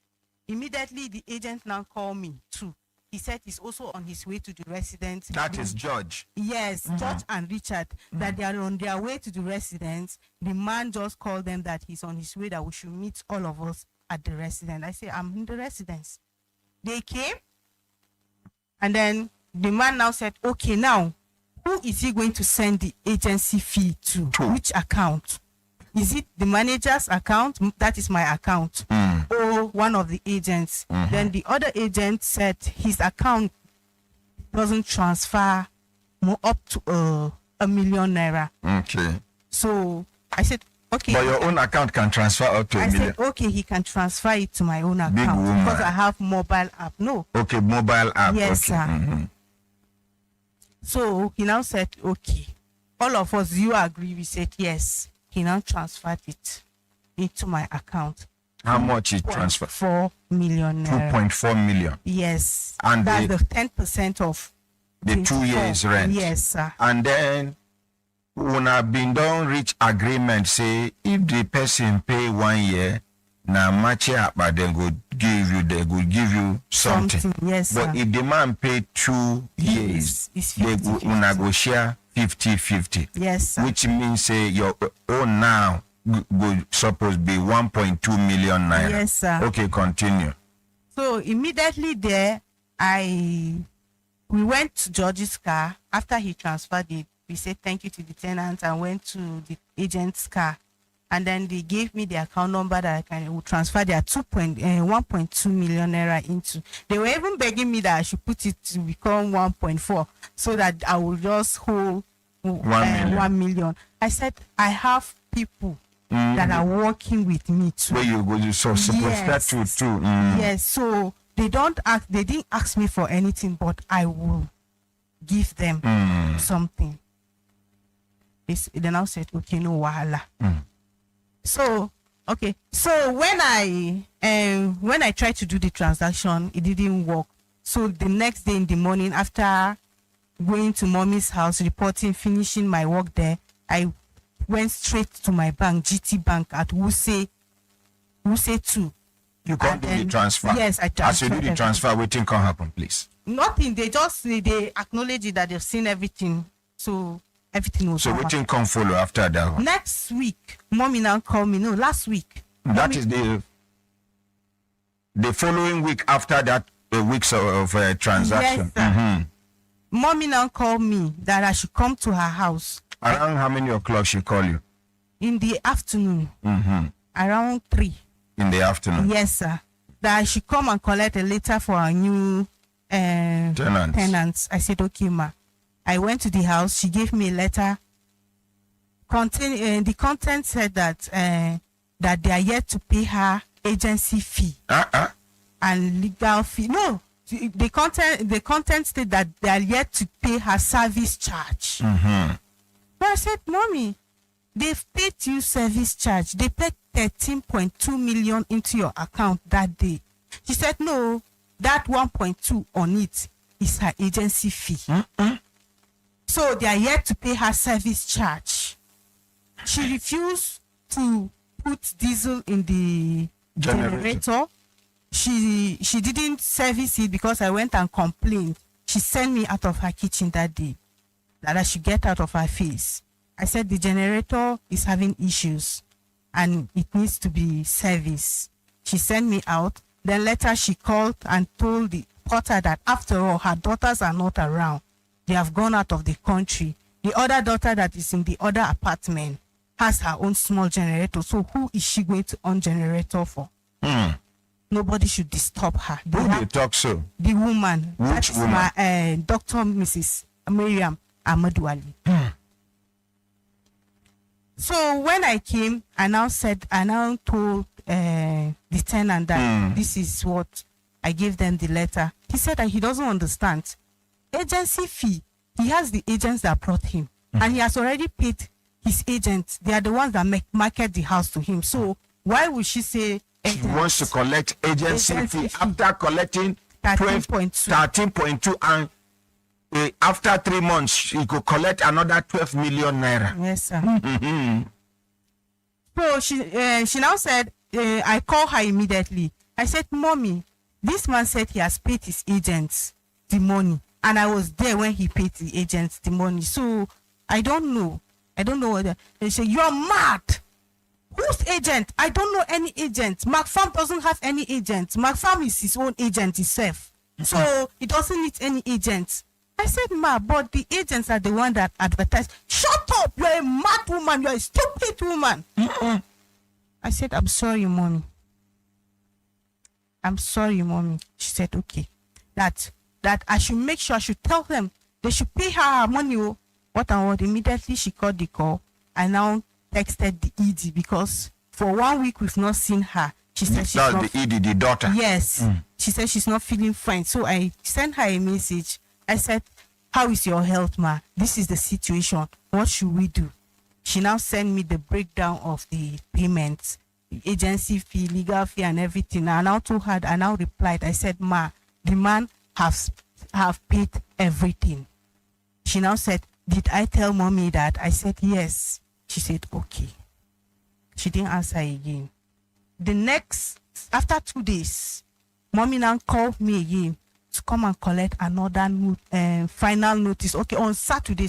Immediately, the agent now called me too. He said he's also on his way to the residence. That is George. Yes, George and Richard, that they are on their way to the residence. The man just called them that he's on his way, that we should meet all of us at the residence. I say, I'm in the residence. They came, and then the man now said, okay, now, who is he going to send the agency fee to? Which account? Is it the manager's account? That is my account. Or one of the agents. Then the other agent said his account doesn't transfer more up to 1 million naira. Okay. So I said, okay. But your own account can transfer up to 1 million. I said, okay, he can transfer it to my own account. Big woman. Because I have mobile app. No. Okay, mobile app. Yes, okay. sir. So he now said, okay. All of us, you agree? We said yes. He now transferred it into my account. How much he transferred? 4 million naira. 2.4 million. Yes. And that's the 10% of the 2 years rent. Yes, sir. And then when I've been done reach agreement, say if the person pay 1 year, now match up, but then go give you, they will give you something. Yes, but sir. if the man paid 2 years, it's they will go share 50-50. Yes, sir. Which means your own now would supposed to be 1.2 million naira. Yes, sir. Okay, continue. So immediately there, we went to George's car. After he transferred it, we said thank you to the tenant and went to the agent's car. And then they gave me the account number that I will transfer their 1.2 million naira into. They were even begging me that I should put it to become 1.4 so that I will just hold 1 million. I said, I have people that are working with me too. Where you go, you so suppose that too. Yes, so they didn't ask me for anything, but I will give them something. They now said, okay, no wahala. So okay, so when I tried to do the transaction, it didn't work. So the next day in the morning, after going to mommy's house, reporting, finishing my work there, I went straight to my bank, GT Bank at Wuse 2. You can't do the transfer. Yes, I transferred. As you do the transfer, waiting can happen, please. Nothing. They acknowledge it that they've seen everything. So everything was So over. waiting can follow after that one. Next week, mommy now called me. No, last week. That is the following week after that weeks of transaction. Yes, mommy now called me that I should come to her house. Around how many o'clock she call you? In the afternoon. Around 3. In the afternoon? Yes, sir. That I should come and collect a letter for our new tenants. I said, okay, ma. I went to the house. She gave me a letter. The content said that they are yet to pay her agency fee and legal fee. No, the content said that they are yet to pay her service charge. But I said, mommy, they've paid you service charge. They paid 13.2 million into your account that day. She said, no, that 1.2 on it is her agency fee. So they are yet to pay her service charge. She refused to put diesel in the generator. She didn't service it because I went and complained. She sent me out of her kitchen that day, that I should get out of her face. I said the generator is having issues and it needs to be serviced. She sent me out. Then later she called and told the porter that after all, her daughters are not around. They have gone out of the country. The other daughter that is in the other apartment has her own small generator. So who is she going to on generator for? Nobody should disturb her. Who do you talk so? The woman. Which woman? My, Dr. Mrs. Miriam Amadou Ali. So when I came, I now told the tenant that this is what I gave them the letter. He said that he doesn't understand. Agency fee, he has the agents that brought him, and he has already paid his agents. They are the ones that market the house to him. So why would she say she wants to collect agency fee after collecting 13.2 and after 3 months she could collect another 12 million naira? Yes, sir. So she now said, I called her immediately. I said, mommy, this man said he has paid his agents the money. And I was there when he paid the agents the money. So I don't know. Whether they say you're mad. Whose agent? I don't know any agent. McFarm doesn't have any agent. McFarm is his own agent himself. So he doesn't need any agents. I said, ma, but the agents are the one that advertise. Shut up! You're a mad woman. You're a stupid woman. I said, I'm sorry, mommy. I'm sorry, mommy. She said, okay. That I should make sure, I should tell them they should pay her money. What and what. Immediately she called the call. I now texted the ED because for 1 week we've not seen her. She said she's not. The ED, the daughter. Yes. She said she's not feeling fine. So I sent her a message. I said, how is your health, ma? This is the situation. What should we do? She now sent me the breakdown of the payments, the agency fee, legal fee, and everything. I now told her, I now replied, I said, ma, the man have paid everything. She now said, did I tell mommy that? I said, yes. She said, okay. She didn't answer again. The next after 2 days, mommy now called me again to come and collect another final notice. Okay, on Saturday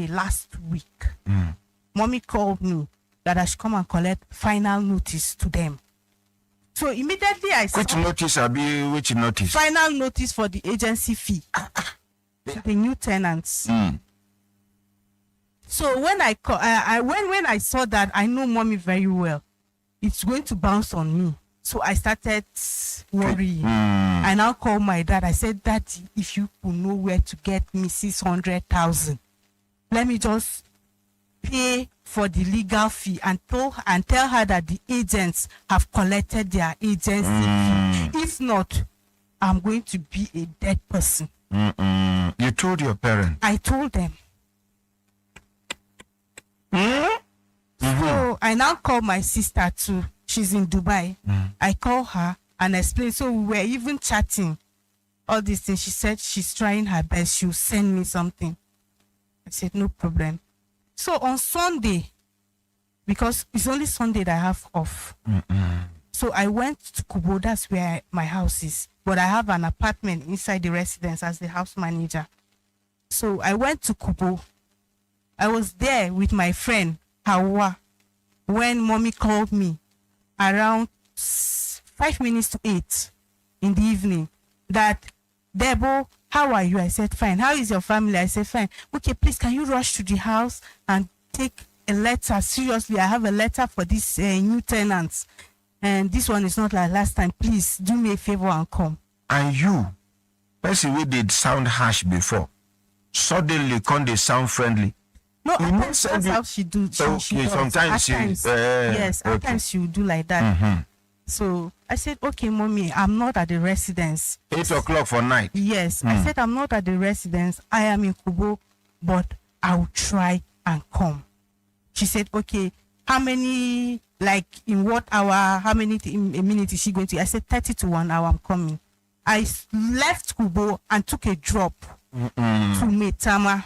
last week, mommy called me that I should come and collect final notice to them. So immediately I saw which notice? Final notice for the agency fee to the new tenants. So when when I saw that, I know mommy very well. It's going to bounce on me. So I started worrying. I now called my dad. I said, Daddy, if you could know where to get me 600,000, let me just pay for the legal fee and tell her that the agents have collected their agency fee. If not, I'm going to be a dead person. You told your parents? I told them. So I now call my sister too. She's in Dubai. I call her and explain. So we were even chatting all these things. She said she's trying her best. She'll send me something. I said, no problem. So on Sunday, because it's only Sunday that I have off. So I went to Kubo. That's where my house is. But I have an apartment inside the residence as the house manager. So I went to Kubo. I was there with my friend, Hawa, when mommy called me around 5 minutes to 8 in the evening that, Debo, how are you? I said, fine. How is your family? I said, fine. Okay, please, can you rush to the house and take a letter? Seriously, I have a letter for these new tenants. And this one is not like last time. Please, do me a favor and come. And you, person we did sound harsh before, suddenly come they sound friendly. No, that's how she do. She does. Sometimes yes, at times she will do like that. So I said, okay, mommy, I'm not at the residence. 8 o'clock for night. Yes, I said I'm not at the residence. I am in Kubo, but I'll try and come. She said, okay, how many, like in what hour, how many in a minute is she going to? I said 30 to 1 hour, I'm coming. I left Kubo and took a drop to Metama.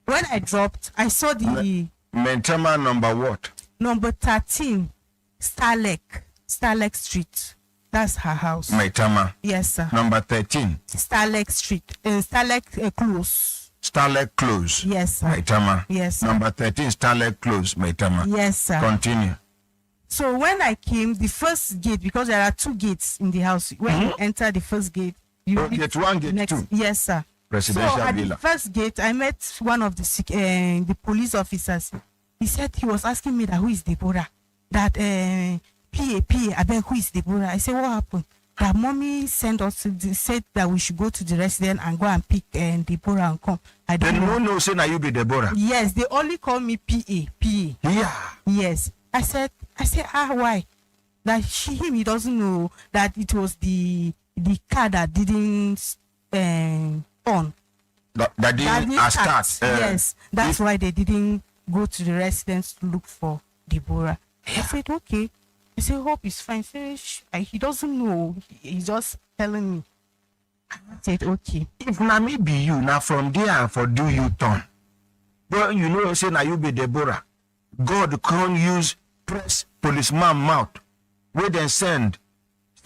When I dropped, I saw the Metama number what? Number 13, Starlek Street. That's her house. Metama. Yes, sir. Number 13. Starlek Street. Starlek Close. Starlek Close. Yes, sir. Metama. Yes, sir. Number 13, Starlek Close, Metama. Yes, sir. Continue. So when I came, the first gate, because there are 2 gates in the house. When you enter the first gate, you get 1, get 2. Yes, sir. Residential so at villa. the first gate, I met one of the police officers. He said he was asking me that who is Deborah? That PA, I beg, who is Deborah? I said, what happened? That mommy said that we should go to the residence and go and pick Deborah and come. I don't know. No, say now you be Deborah. Yes, they only call me PA. Yeah. Yes. I said, why? That he doesn't know that it was the car that didn't on. That didn't start. Yes, that's why they didn't go to the residence to look for Deborah. I said, okay. I said, hope it's fine. He doesn't know. He's just telling me. I said, okay. If now me be you, now from there for do you turn. But you know, say now you be Deborah. God can't use press policeman mouth. Where then send.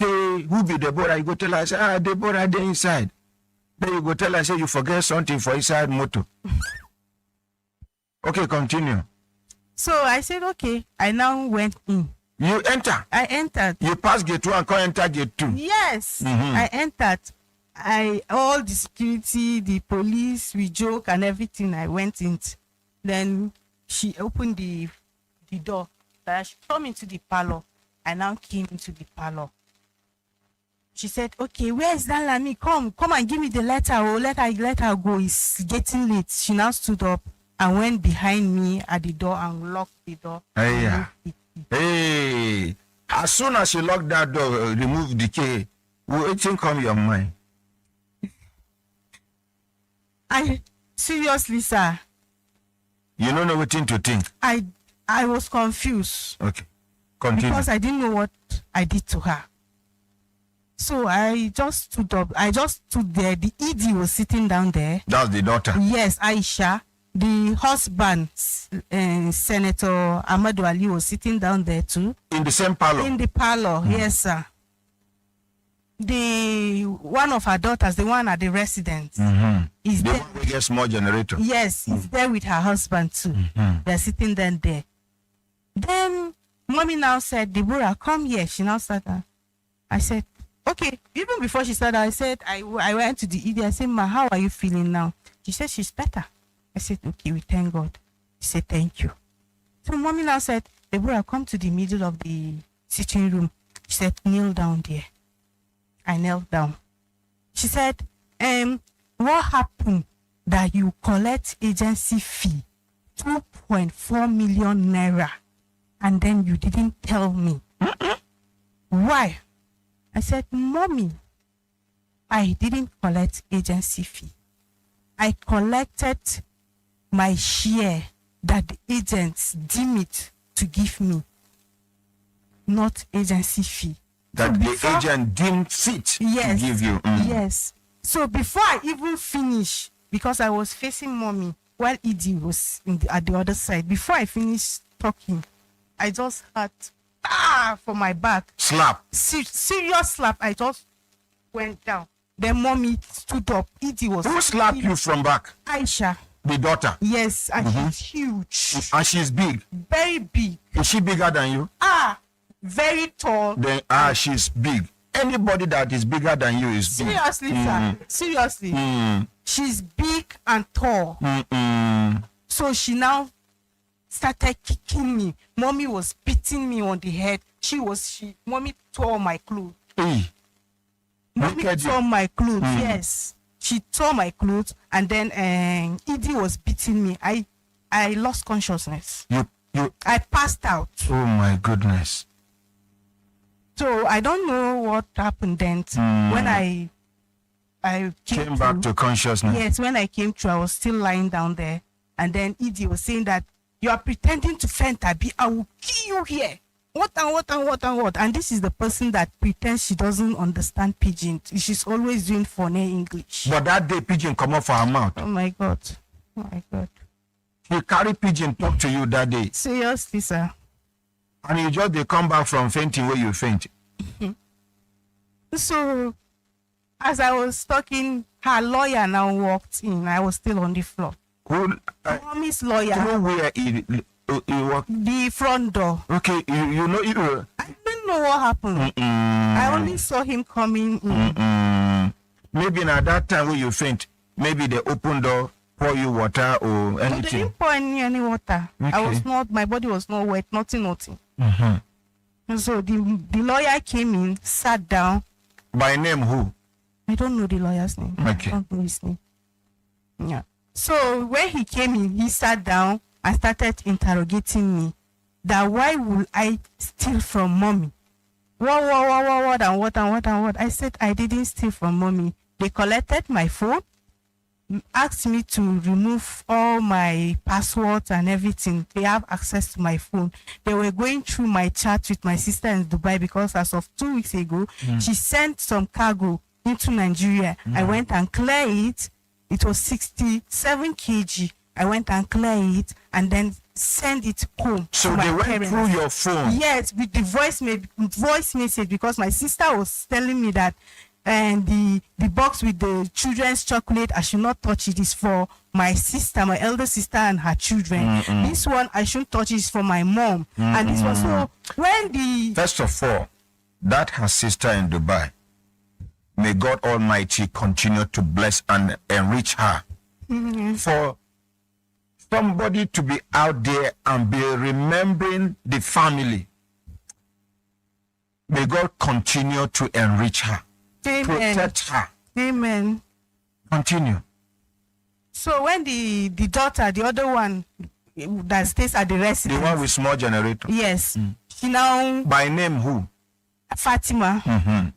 Say, who be Deborah? You go tell her, say, Deborah, they inside. Then you go tell her, say, you forget something for inside motor. Okay, continue. So I said, okay. I now went in. You enter? I entered. You pass gate 1 and come enter gate 2? Yes. I entered. All the security, the police, we joke and everything, I went in. Then she opened the door. That she come into the parlor. I now came into the parlor. She said, okay, where is that Lami? Come and give me the letter. Oh, let her go. It's getting late. She now stood up and went behind me at the door and locked the door. Hey, as soon as you lock that door, remove the key, what thing come your mind? Seriously, sir. You don't know what thing to think. I was confused. Okay, continue. Because I didn't know what I did to her. So I just stood up. I just stood there. The ED was sitting down there. That's the daughter. Yes, Aisha. the husband, Senator Ahmadu Ali, was sitting down there too. In the same parlor? In the parlor, yes, sir. The one of her daughters, the one at the residence, is the there. one who gets small generator? Yes, is there with her husband too. They're sitting there. Then mommy now said, Deborah, come here. She now started. I said, okay. Even before she started, I said, I went to the ED. I said, Ma, how are you feeling now? She said, she's better. I said, okay, we thank God. She said, thank you. So mommy now said, Deborah, come to the middle of the sitting room. She said, kneel down there. I knelt down. She said, what happened that you collect agency fee 2.4 million naira and then you didn't tell me? Why? I said, Mommy, I didn't collect agency fee. I collected my share that the agents deem it to give me, not agency fee. That the agent deemed fit to give you. Yes. So before I even finish, because I was facing mommy while Edie was at the other side, before I finished talking, I just had for my back. Slap. Serious slap. I just went down. Then mommy stood up. Edie was. Who slapped you from back? Aisha. The daughter. Yes, and she's huge. And she's big. Very big. Is she bigger than you? Very tall. Then she's big. Anybody that is bigger than you is big. Seriously, sir. Seriously. She's big and tall. So she now started kicking me. Mommy was beating me on the head. Mommy tore my clothes. Mommy tore my clothes. Yes. She tore my clothes, and then Edie was beating me. I lost consciousness. I passed out. Oh my goodness. So I don't know what happened then. When I came back to consciousness. Yes, when I came to, I was still lying down there, and then Edie was saying that you are pretending to faint, Abi. I will kill you here. What. And this is the person that pretends she doesn't understand pidgin. She's always doing funny English. But that day pidgin come out for her mouth. Oh my God. He carry pidgin talk to you that day. Seriously, sir. And you just they come back from fainting where you faint. So, as I was talking, her lawyer now walked in. I was still on the floor. Who? Mommy's lawyer. Where he walked? The front door. Okay, you know you. I didn't know what happened. I only saw him coming in. Maybe at that time when you faint, maybe they open door, pour you water or anything. No, they didn't pour any water. Okay. My body was not wet, nothing. And so the lawyer came in, sat down. By name who? I don't know the lawyer's name. Okay. I don't know his name. Yeah. So when he came in, he sat down and started interrogating me. That why would I steal from mommy? What and what? I said I didn't steal from mommy. They collected my phone, asked me to remove all my passwords and everything. They have access to my phone. They were going through my chat with my sister in Dubai because as of 2 weeks ago, she sent some cargo into Nigeria. I went and cleared it. It was 67 kg. I went and cleared it and then send it home. So to my they went parents. through your phone? Yes, with the voice message, because my sister was telling me that the box with the children's chocolate, I should not touch it. Is for my sister, my elder sister, and her children. This one I shouldn't touch it. Is for my mom. And this one. So when the first of all, that her sister in Dubai, may God Almighty continue to bless and enrich her. For somebody to be out there and be remembering the family, may God continue to enrich her. Amen. Protect her. Amen. Continue. So when the daughter, the other one that stays at the residence, the one with small generator. Yes. She now. By name who? Fatima.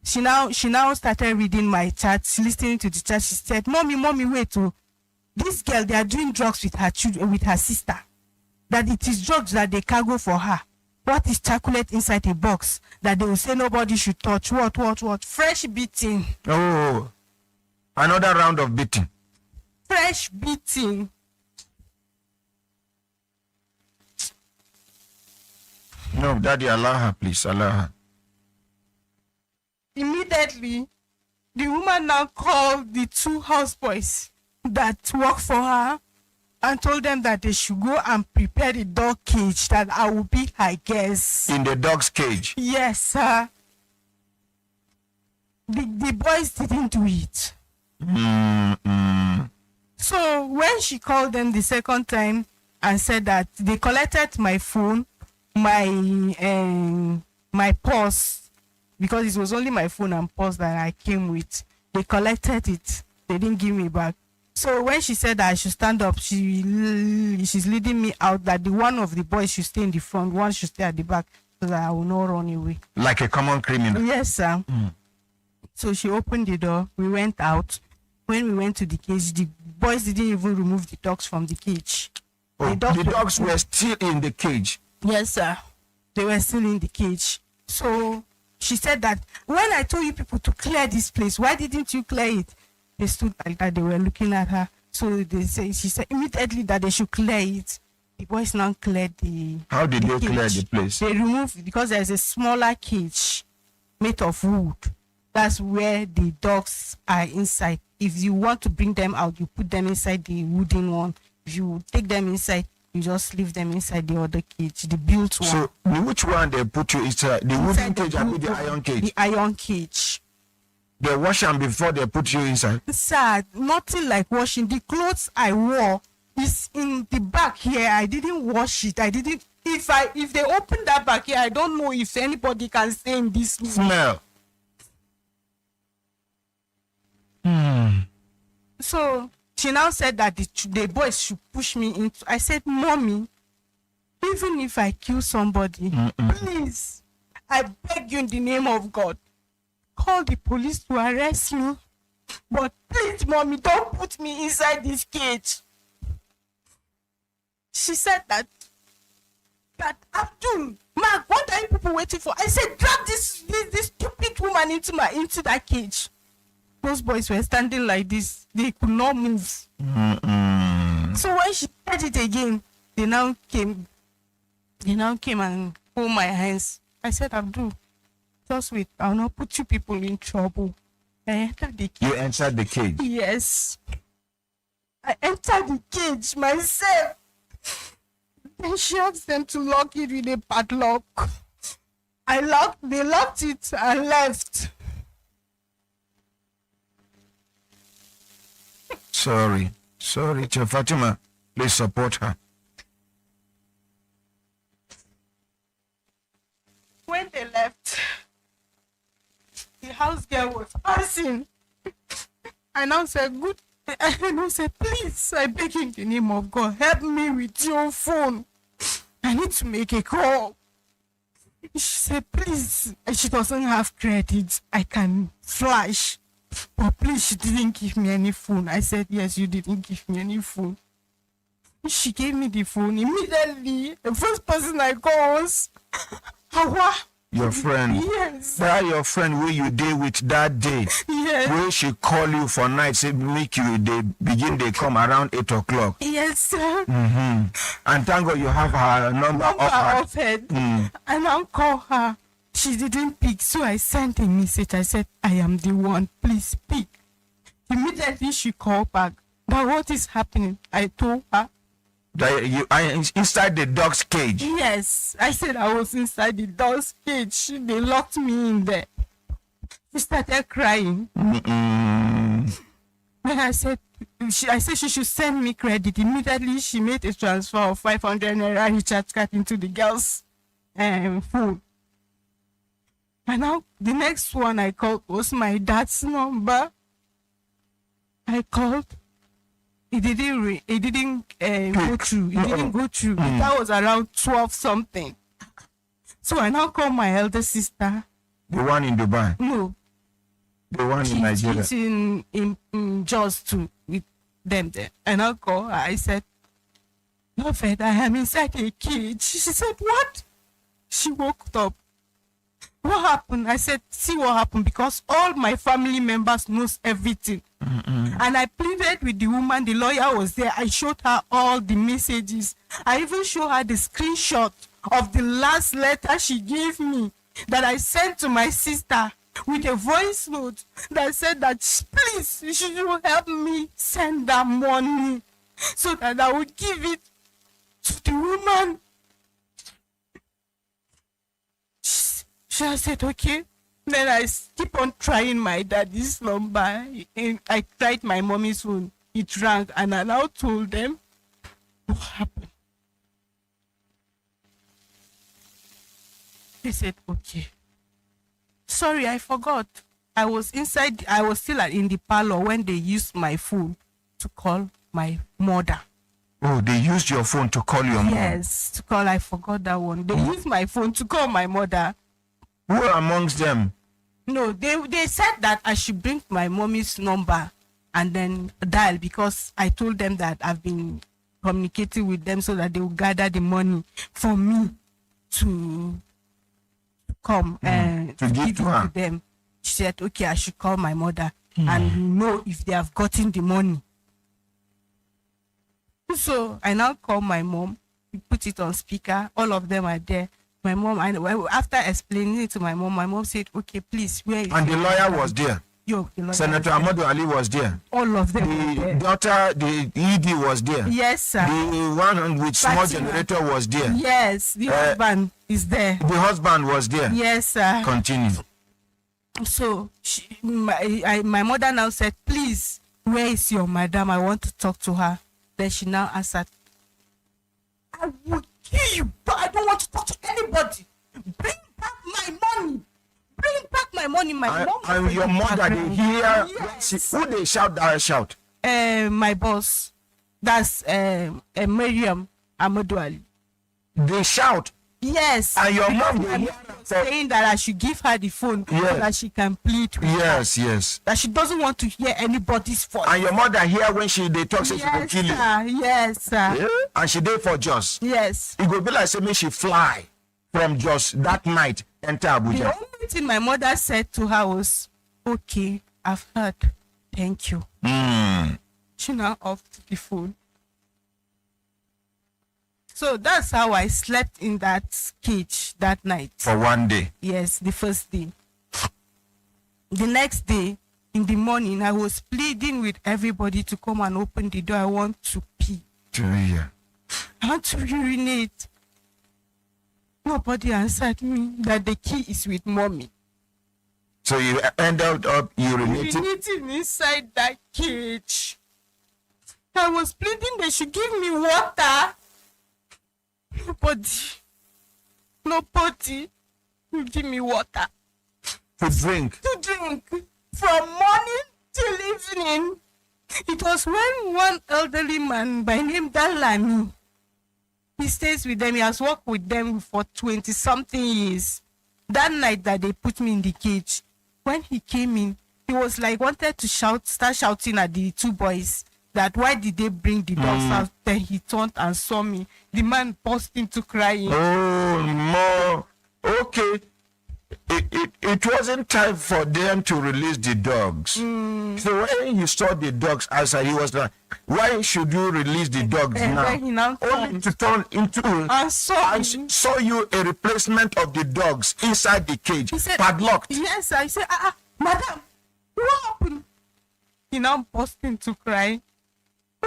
She now started reading my chat, listening to the chat. She said, "Mommy, wait! Oh, this girl, they are doing drugs with her children, with her sister. That it is drugs that they cargo for her. What is chocolate inside a box that they will say nobody should touch? What? Fresh beating." Oh, another round of beating. fresh beating. No, Daddy, allow her, please. Allow her. Immediately, the woman now called the 2 houseboys that work for her and told them that they should go and prepare the dog cage, that I will be her guest. In the dog's cage? Yes, sir. The boys didn't do it. So when she called them the second time and said that they collected my phone, my purse, because it was only my phone and purse that I came with, they collected it. They didn't give me back. So when she said that I should stand up, she's leading me out, that the one of the boys should stay in the front, one should stay at the back, so that I will not run away. Like a common criminal? Yes, sir. So she opened the door. We went out. When we went to the cage, the boys didn't even remove the dogs from the cage. Oh, the dogs were still in the cage? Yes, sir. They were still in the cage. So she said that when I told you people to clear this place, why didn't you clear it? They stood like that. They were looking at her. So she said immediately that they should clear it. The boys now cleared the. How did they cage. clear the place? They removed, because there's a smaller cage made of wood. That's where the dogs are inside. If you want to bring them out, you put them inside the wooden one. If you take them inside, you just leave them inside the other cage, the built one. So which one they put you inside? The wooden cage or the iron cage? The iron cage. They wash them before they put you inside? Sir, nothing like washing. The clothes I wore is in the back here. I didn't wash it. I didn't. If they open that back here, I don't know if anybody can stay in this room. Smell. So she now said that the boys should push me into. I said, Mommy, even if I kill somebody, please, I beg you in the name of God, call the police to arrest me. But please, Mommy, don't put me inside this cage. She said that Abdul, Mark, what are you people waiting for? I said, drag this stupid woman into that cage. Those boys were standing like this. They could not move. So when she said it again, they now came and hold my hands. I said, Abdul, just wait. I'll not put you people in trouble. I entered the cage. You entered the cage? Yes. I entered the cage myself. Then she asked them to lock it with a padlock. They locked it and left. Sorry, Tia Fatima. Please support her. When they left, the house girl was passing. I now said, please, I beg you in the name of God, help me with your phone. I need to make a call. She said, please, she doesn't have credit. I can flash. But please, she didn't give me any phone. I said, yes, you didn't give me any phone. She gave me the phone. Immediately, the first person I called was Hawa. Your friend? Yes. That your friend who you did with that day? Yes. Where she call you for night, say make you, they come around 8 o'clock? Yes, sir. And thank God you have her number off head. I now call her. She didn't pick, so I sent a message. I said, I am the one. Please pick. Immediately she called back. Now what is happening? I told her. That you are inside the dog's cage? Yes. I said I was inside the dog's cage. They locked me in there. She started crying. Then I said she should send me credit. Immediately she made a transfer of 500 naira recharge card into the girl's phone. And now the next one I called was my dad's number. I called. It didn't go through. It didn't go through. That was around 12 something. So I now call my elder sister. The one in Dubai? No. The one in Nigeria? She's in Jos too, with them there. And I call her. I said, Loved, I am inside a cage. She said, what? She woke up. what happened? I said, see what happened, because all my family members knows everything. And I pleaded with the woman. The lawyer was there. I showed her all the messages. I even showed her the screenshot of the last letter she gave me that I sent to my sister with a voice note that said that, please, you should help me send that money so that I would give it to the woman. She said, okay. Then I keep on trying my daddy's number. And I tried my mommy's phone. It rang, and I now told them what happened. They said, okay. Sorry, I forgot. I was still in the parlor when they used my phone to call my mother. Oh, they used your phone to call your mom? Yes, to call. I forgot that one. They used my phone to call my mother. Who amongst them? No, they said that I should bring my mommy's number and then dial, because I told them that I've been communicating with them so that they will gather the money for me to come and to give it to them. She said, okay, I should call my mother and know if they have gotten the money. So I now call my mom, put it on speaker, all of them are there. My mom, after explaining it to my mom said, okay, please, where is And the lawyer was there? The lawyer Senator Ahmadu Ali was there? All of them. The daughter, the ED was there? Yes, sir. The one with small generator was there? Yes, the husband is there. The husband was there? Yes, sir. Continue. So my mother now said, please, where is your madam? I want to talk to her. Then she now answered, I will kill you, but I don't want to talk to anybody. Bring back my money. Bring back my money. My mom. And your mother, they hear. Yes. Who they shout that shout? My boss. That's Miriam Ahmadu Ali. They shout. Yes. And your mom, they hear saying that I should give her the phone so that she can plead with yes, her. yes. That she doesn't want to hear anybody's voice. And your mother hear when they talk, say she will kill you. Yes, sir. Yeah? And she did for Jos. Yes. It would be like say me she fly from Jos that night, enter Abuja. The only thing my mother said to her was, okay, I've heard. Thank you. She now off the phone. So that's how I slept in that cage that night. For one day? Yes, the first day. The next day, in the morning, I was pleading with everybody to come and open the door. I want to pee. I want to urinate. Nobody answered me that the key is with mommy. So you ended up urinating inside that cage. I was pleading they should give me water. Nobody will give me water. To drink? To drink. From morning till evening. It was when one elderly man by name Dalani, he stays with them, he has worked with them for 20-something years. That night that they put me in the cage, when he came in, he was like, wanted to start shouting at the two boys that why did they bring the dogs out? Then he turned and saw me. The man burst into crying. Oh, no. Okay. It wasn't time for them to release the dogs. So when you saw the dogs outside, he was like, why should you release the dogs now? Only to turn into and saw you a replacement of the dogs inside the cage, he said, padlocked. Yes, I said, madam, what happened? He now burst into crying.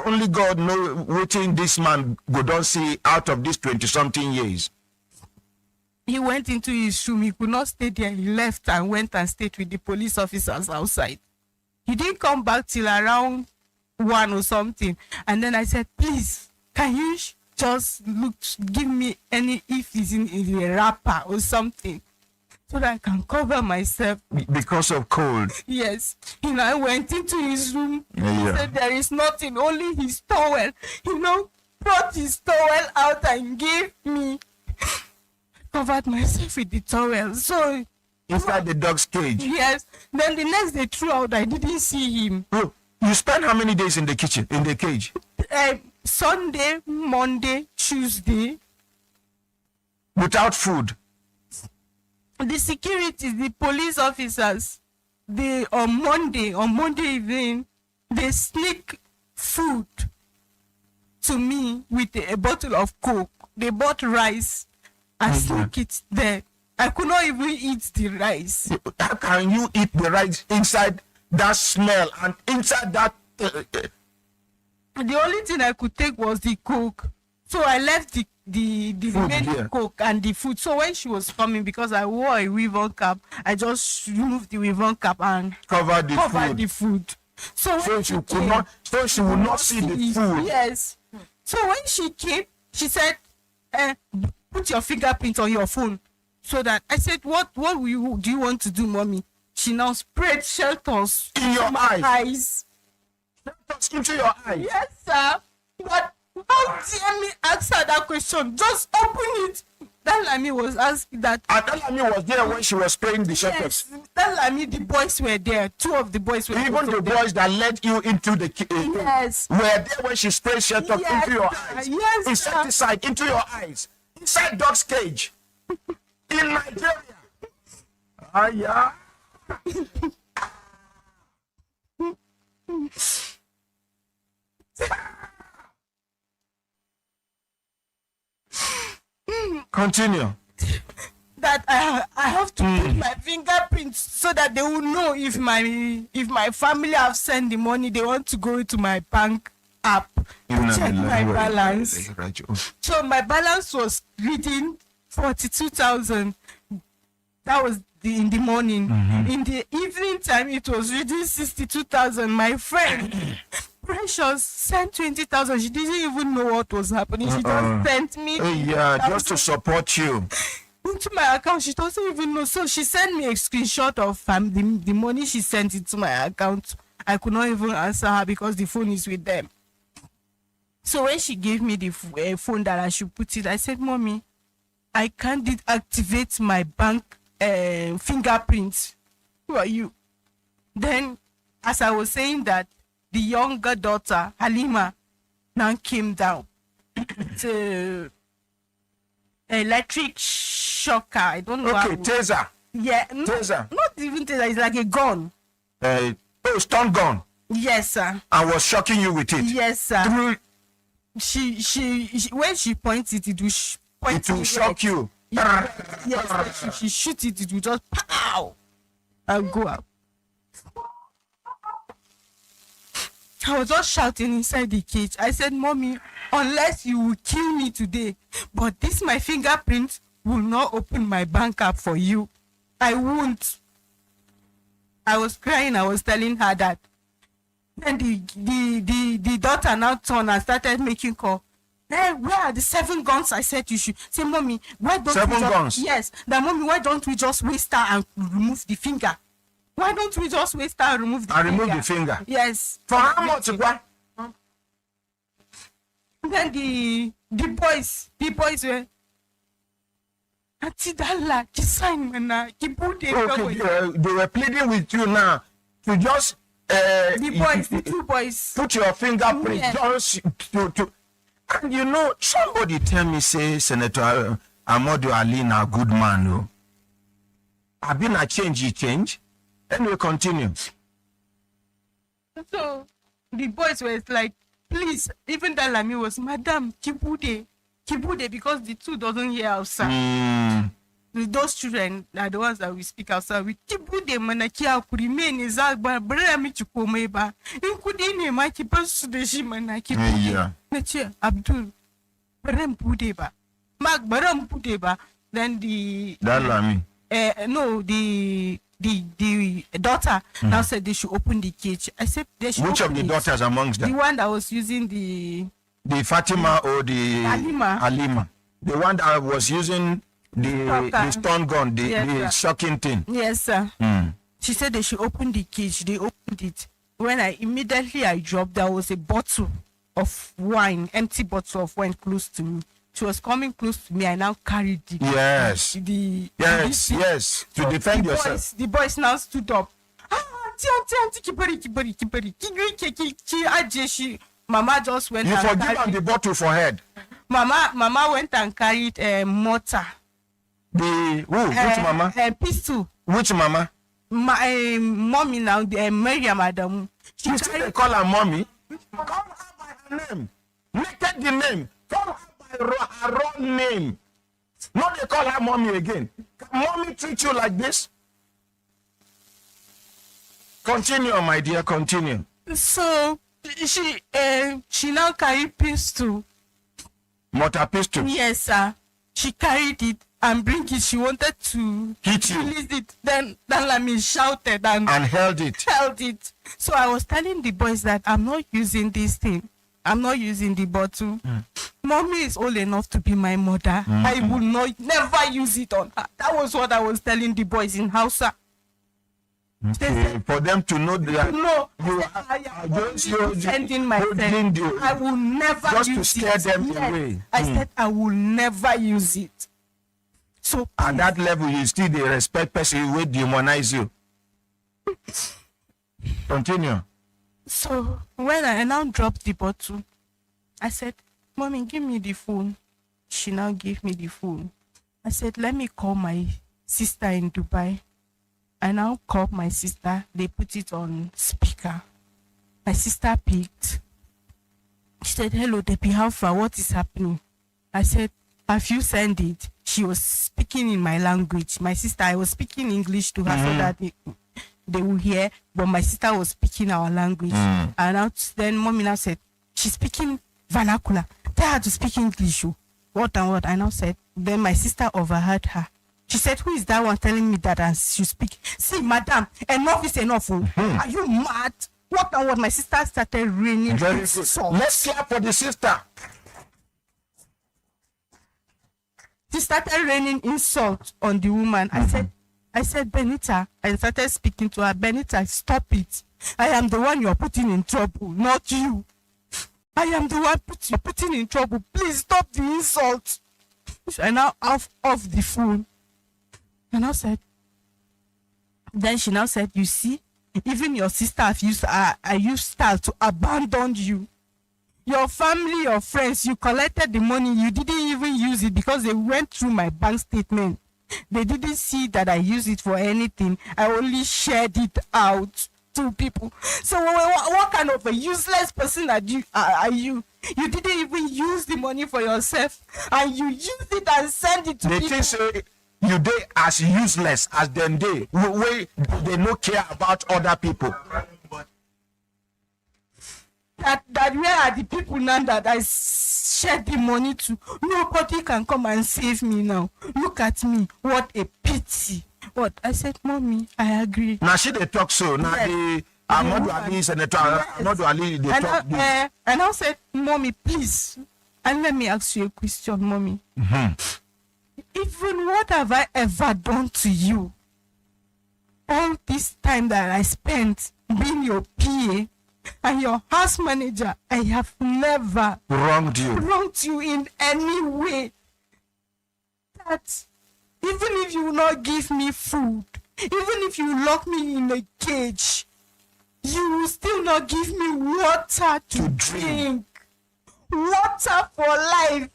Only God knows what this man go don't see out of these 20-something years. He went into his room. He could not stay there. He left and went and stayed with the police officers outside. He didn't come back till around 1 or something. And then I said, please, can you just give me any, if it's in a wrapper or something, so that I can cover myself. Because of cold? Yes. He now went into his room. Yeah. He said there is nothing, only his towel. He now brought his towel out and gave me. Covered myself with the towel. So inside the dog's cage? Yes. Then the next day throughout, I didn't see him. Oh, you spent how many days in the kitchen, in the cage? Sunday, Monday, Tuesday. Without food? the security, the police officers, they on Monday evening, they sneak food to me with a bottle of Coke. They bought rice and sneak it there. I could not even eat the rice. How can you eat the rice inside that smell and inside that? The only thing I could take was the Coke. So I left the remaining Coke and the food. So when she was coming, because I wore a ribbon cap, I just removed the ribbon cap and cover the food. So she could not. So she would not see the food. Yes. So when she came, she said, "Put your fingerprint on your phone." So that I said, "What do you want to do, mommy?" She now sprayed shelters in your eyes. Shelters into your eyes. Yes, sir. But how dare me ask her that question? Just open it. That Lami was asking that. And that Lami was there when she was spraying the shelters. Yes, that Lami, the boys were there. Two of the boys were there. Even the boys that led you into the yes, were there when she sprayed shelters into your eyes. Yes, insecticide into your eyes. Inside dog's cage. In Nigeria. Yeah. Continue. That I have to put my fingerprints so that they will know if my family have sent the money, they want to go into my bank app to check my balance. So my balance was reading 42,000. That was in the morning. In the evening time, it was reading 62,000. My friend Precious sent 20,000. She didn't even know what was happening. She just sent me. Just to support you. Into my account. She doesn't even know. So she sent me a screenshot of the money she sent into my account. I could not even answer her because the phone is with them. So when she gave me the phone that I should put it, I said, "Mommy, I can't deactivate my bank fingerprints. Who are you?" Then, as I was saying that, the younger daughter, Halima, now came down to electric shocker. I don't know. Okay, taser. Yeah, taser. Not even taser. It's like a gun. Stun gun. Yes, sir. I was shocking you with it. Yes, sir. She when she points it, it will shock you. Yes, she shoot it, it will just pow and go out. I was just shouting inside the cage. I said, "Mommy, unless you will kill me today, but this my fingerprint will not open my bank app for you. I won't." I was crying. I was telling her that. Then the daughter now turned and started making call. "Hey, where are the 7 guns I said you should?" Say, "Mommy, why don't 7 guns? Yes. That, "Mommy, why don't we just waste her and remove the finger? Why don't we just waste her and remove the finger?" Remove the finger? Yes. For how much? Then the boys were, "Auntie Dalla, sign mana, they were pleading with you now to just the 2 boys put your fingerprint just to. And you know, somebody tell me, say Senator Amadou Ali na good man. No, I've been a change. Anyway, continue. So the boys were like, "Please," even that Lami was, "Madam, Kibude," because the 2 doesn't hear outside. Those children are the ones that we speak outside with. "Kibude manakia kurime is agba brami chukomeba. Inkudine ma kipasu de shimana kibude. Nachi Abdul Baram Pudeba. Mag Baram Pudeba." Then that Lami. No, the daughter now said they should open the cage. I said they should. Which of the daughters amongst them? The one that was using the Fatima or the Halima. The one that was using the stun gun, the shocking thing. Yes, sir. She said they should open the cage. They opened it. When I dropped, there was a bottle of wine, empty bottle of wine close to me. She was coming close to me. I now carried it. Yes. Yes. To defend yourself. The boys now stood up. Mama just went. You forgive her the bottle for head. Mama went and carried a mortar The who? Which mama? Pistol. Which mama? My mommy now, Mary madam. She still they call her mommy. Call her by her name. Make it the name. Call her by her wrong name. Not they call her mommy again. Can mommy treat you like this? Continue, my dear. Continue. So she now carry pistol. Motor pistol. Yes, sir. She carried it and bring it. She wanted to hit you. Release it. Then let me shouted and held it. Held it. So I was telling the boys that I'm not using this thing. I'm not using the bottle. Mommy is old enough to be my mother. I will never use it on her. That was what I was telling the boys in Hausa. Okay. For them to know that you are defending myself. I will never just use to scare it. them away. I said I will never use it. So at that level, you still the respect person who will demonize you. Continue. So when I now dropped the bottle, I said, "Mommy, give me the phone." She now gave me the phone. I said, "Let me call my sister in Dubai." I now called my sister. They put it on speaker. My sister picked. She said, "Hello, Debbie, how far? What is happening?" I said, "Have you sent it?" She was speaking in my language. My sister, I was speaking English to her so that they will hear, but my sister was speaking our language. And then mommy now said, "She's speaking vernacular. Tell her to speak English." What and what? I now said, then my sister overheard her. She said, "Who is that one telling me that and she speak? See, madam, enough is enough. Are you mad?" What and what? My sister started raining. Very good. Let's clap for the sister. She started raining insult on the woman. I said, "Benita," I started speaking to her. "Benita, stop it. I am the one you're putting in trouble, not you. I am the one you're putting in trouble. Please stop the insult." I now off the phone. And I said, then she now said, "You see, even your sister have used I used style to abandon you. Your family, your friends, you collected the money, you didn't even use it because they went through my bank statement. They didn't see that I used it for anything. I only shared it out to people. So what kind of a useless person are you? You didn't even use the money for yourself, and you used it and sent it to people." They say you dey as useless as them they no care about other people. That where are the people now that I shared the money to? Nobody can come and save me now. Look at me. What a pity. What? I said, "Mommy, I agree." Now she they talk so. Now the Ahmadu Ali Senator Ahmadu Ali they talk. And I said, "Mommy, please, and let me ask you a question, Mommy. Even what have I ever done to you? All this time that I spent being your PA and your house manager, I have never wronged you in any way. That even if you will not give me food, even if you lock me in a cage, you will still not give me water to drink, water for life.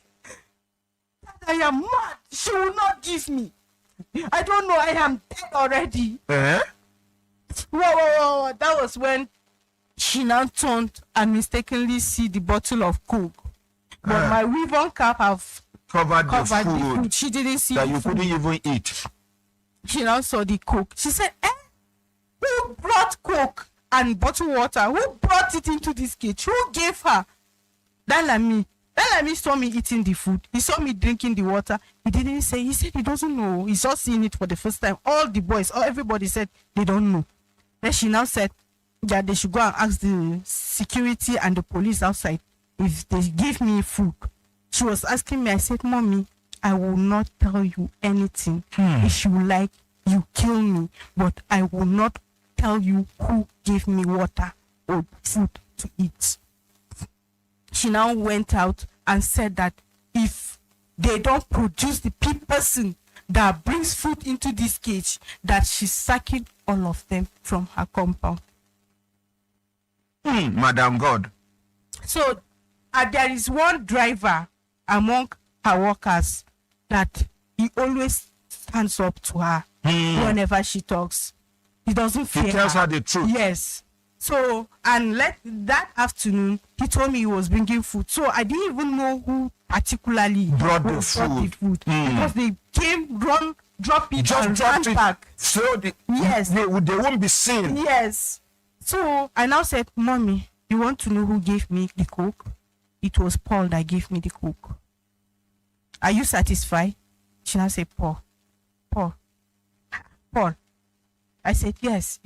That I am mad. She will not give me. I don't know. I am dead already." Whoa. That was when she now turned and mistakenly see the bottle of Coke. But my ribbon cap have covered the food. She didn't see that the you food. couldn't even eat. She now saw the Coke. She said, "Who brought Coke and bottled water? Who brought it into this cage? Who gave her?" Dalami saw me eating the food. He saw me drinking the water. He didn't say. He said he doesn't know. He's just seeing it for the first time. All the boys, everybody said they don't know. Then she now said that they should go and ask the security and the police outside if they give me food. She was asking me. I said, "Mommy, I will not tell you anything. If you like, you kill me, but I will not tell you who gave me water or food to eat." She now went out and said that if they don't produce the person that brings food into this cage, that she's sacking all of them from her compound. Madam God. So there is one driver among her workers that he always stands up to her whenever she talks. He doesn't fear He tells her the truth. Yes. So, and that afternoon, he told me he was bringing food. So I didn't even know who particularly brought the food. Because they came, drop it, Just and dropped ran it. back. So Yes. they won't be seen. Yes. So I now said, Mommy, you want to know who gave me the Coke? It was Paul that gave me the Coke. Are you satisfied? She now said, Paul. I said, yes.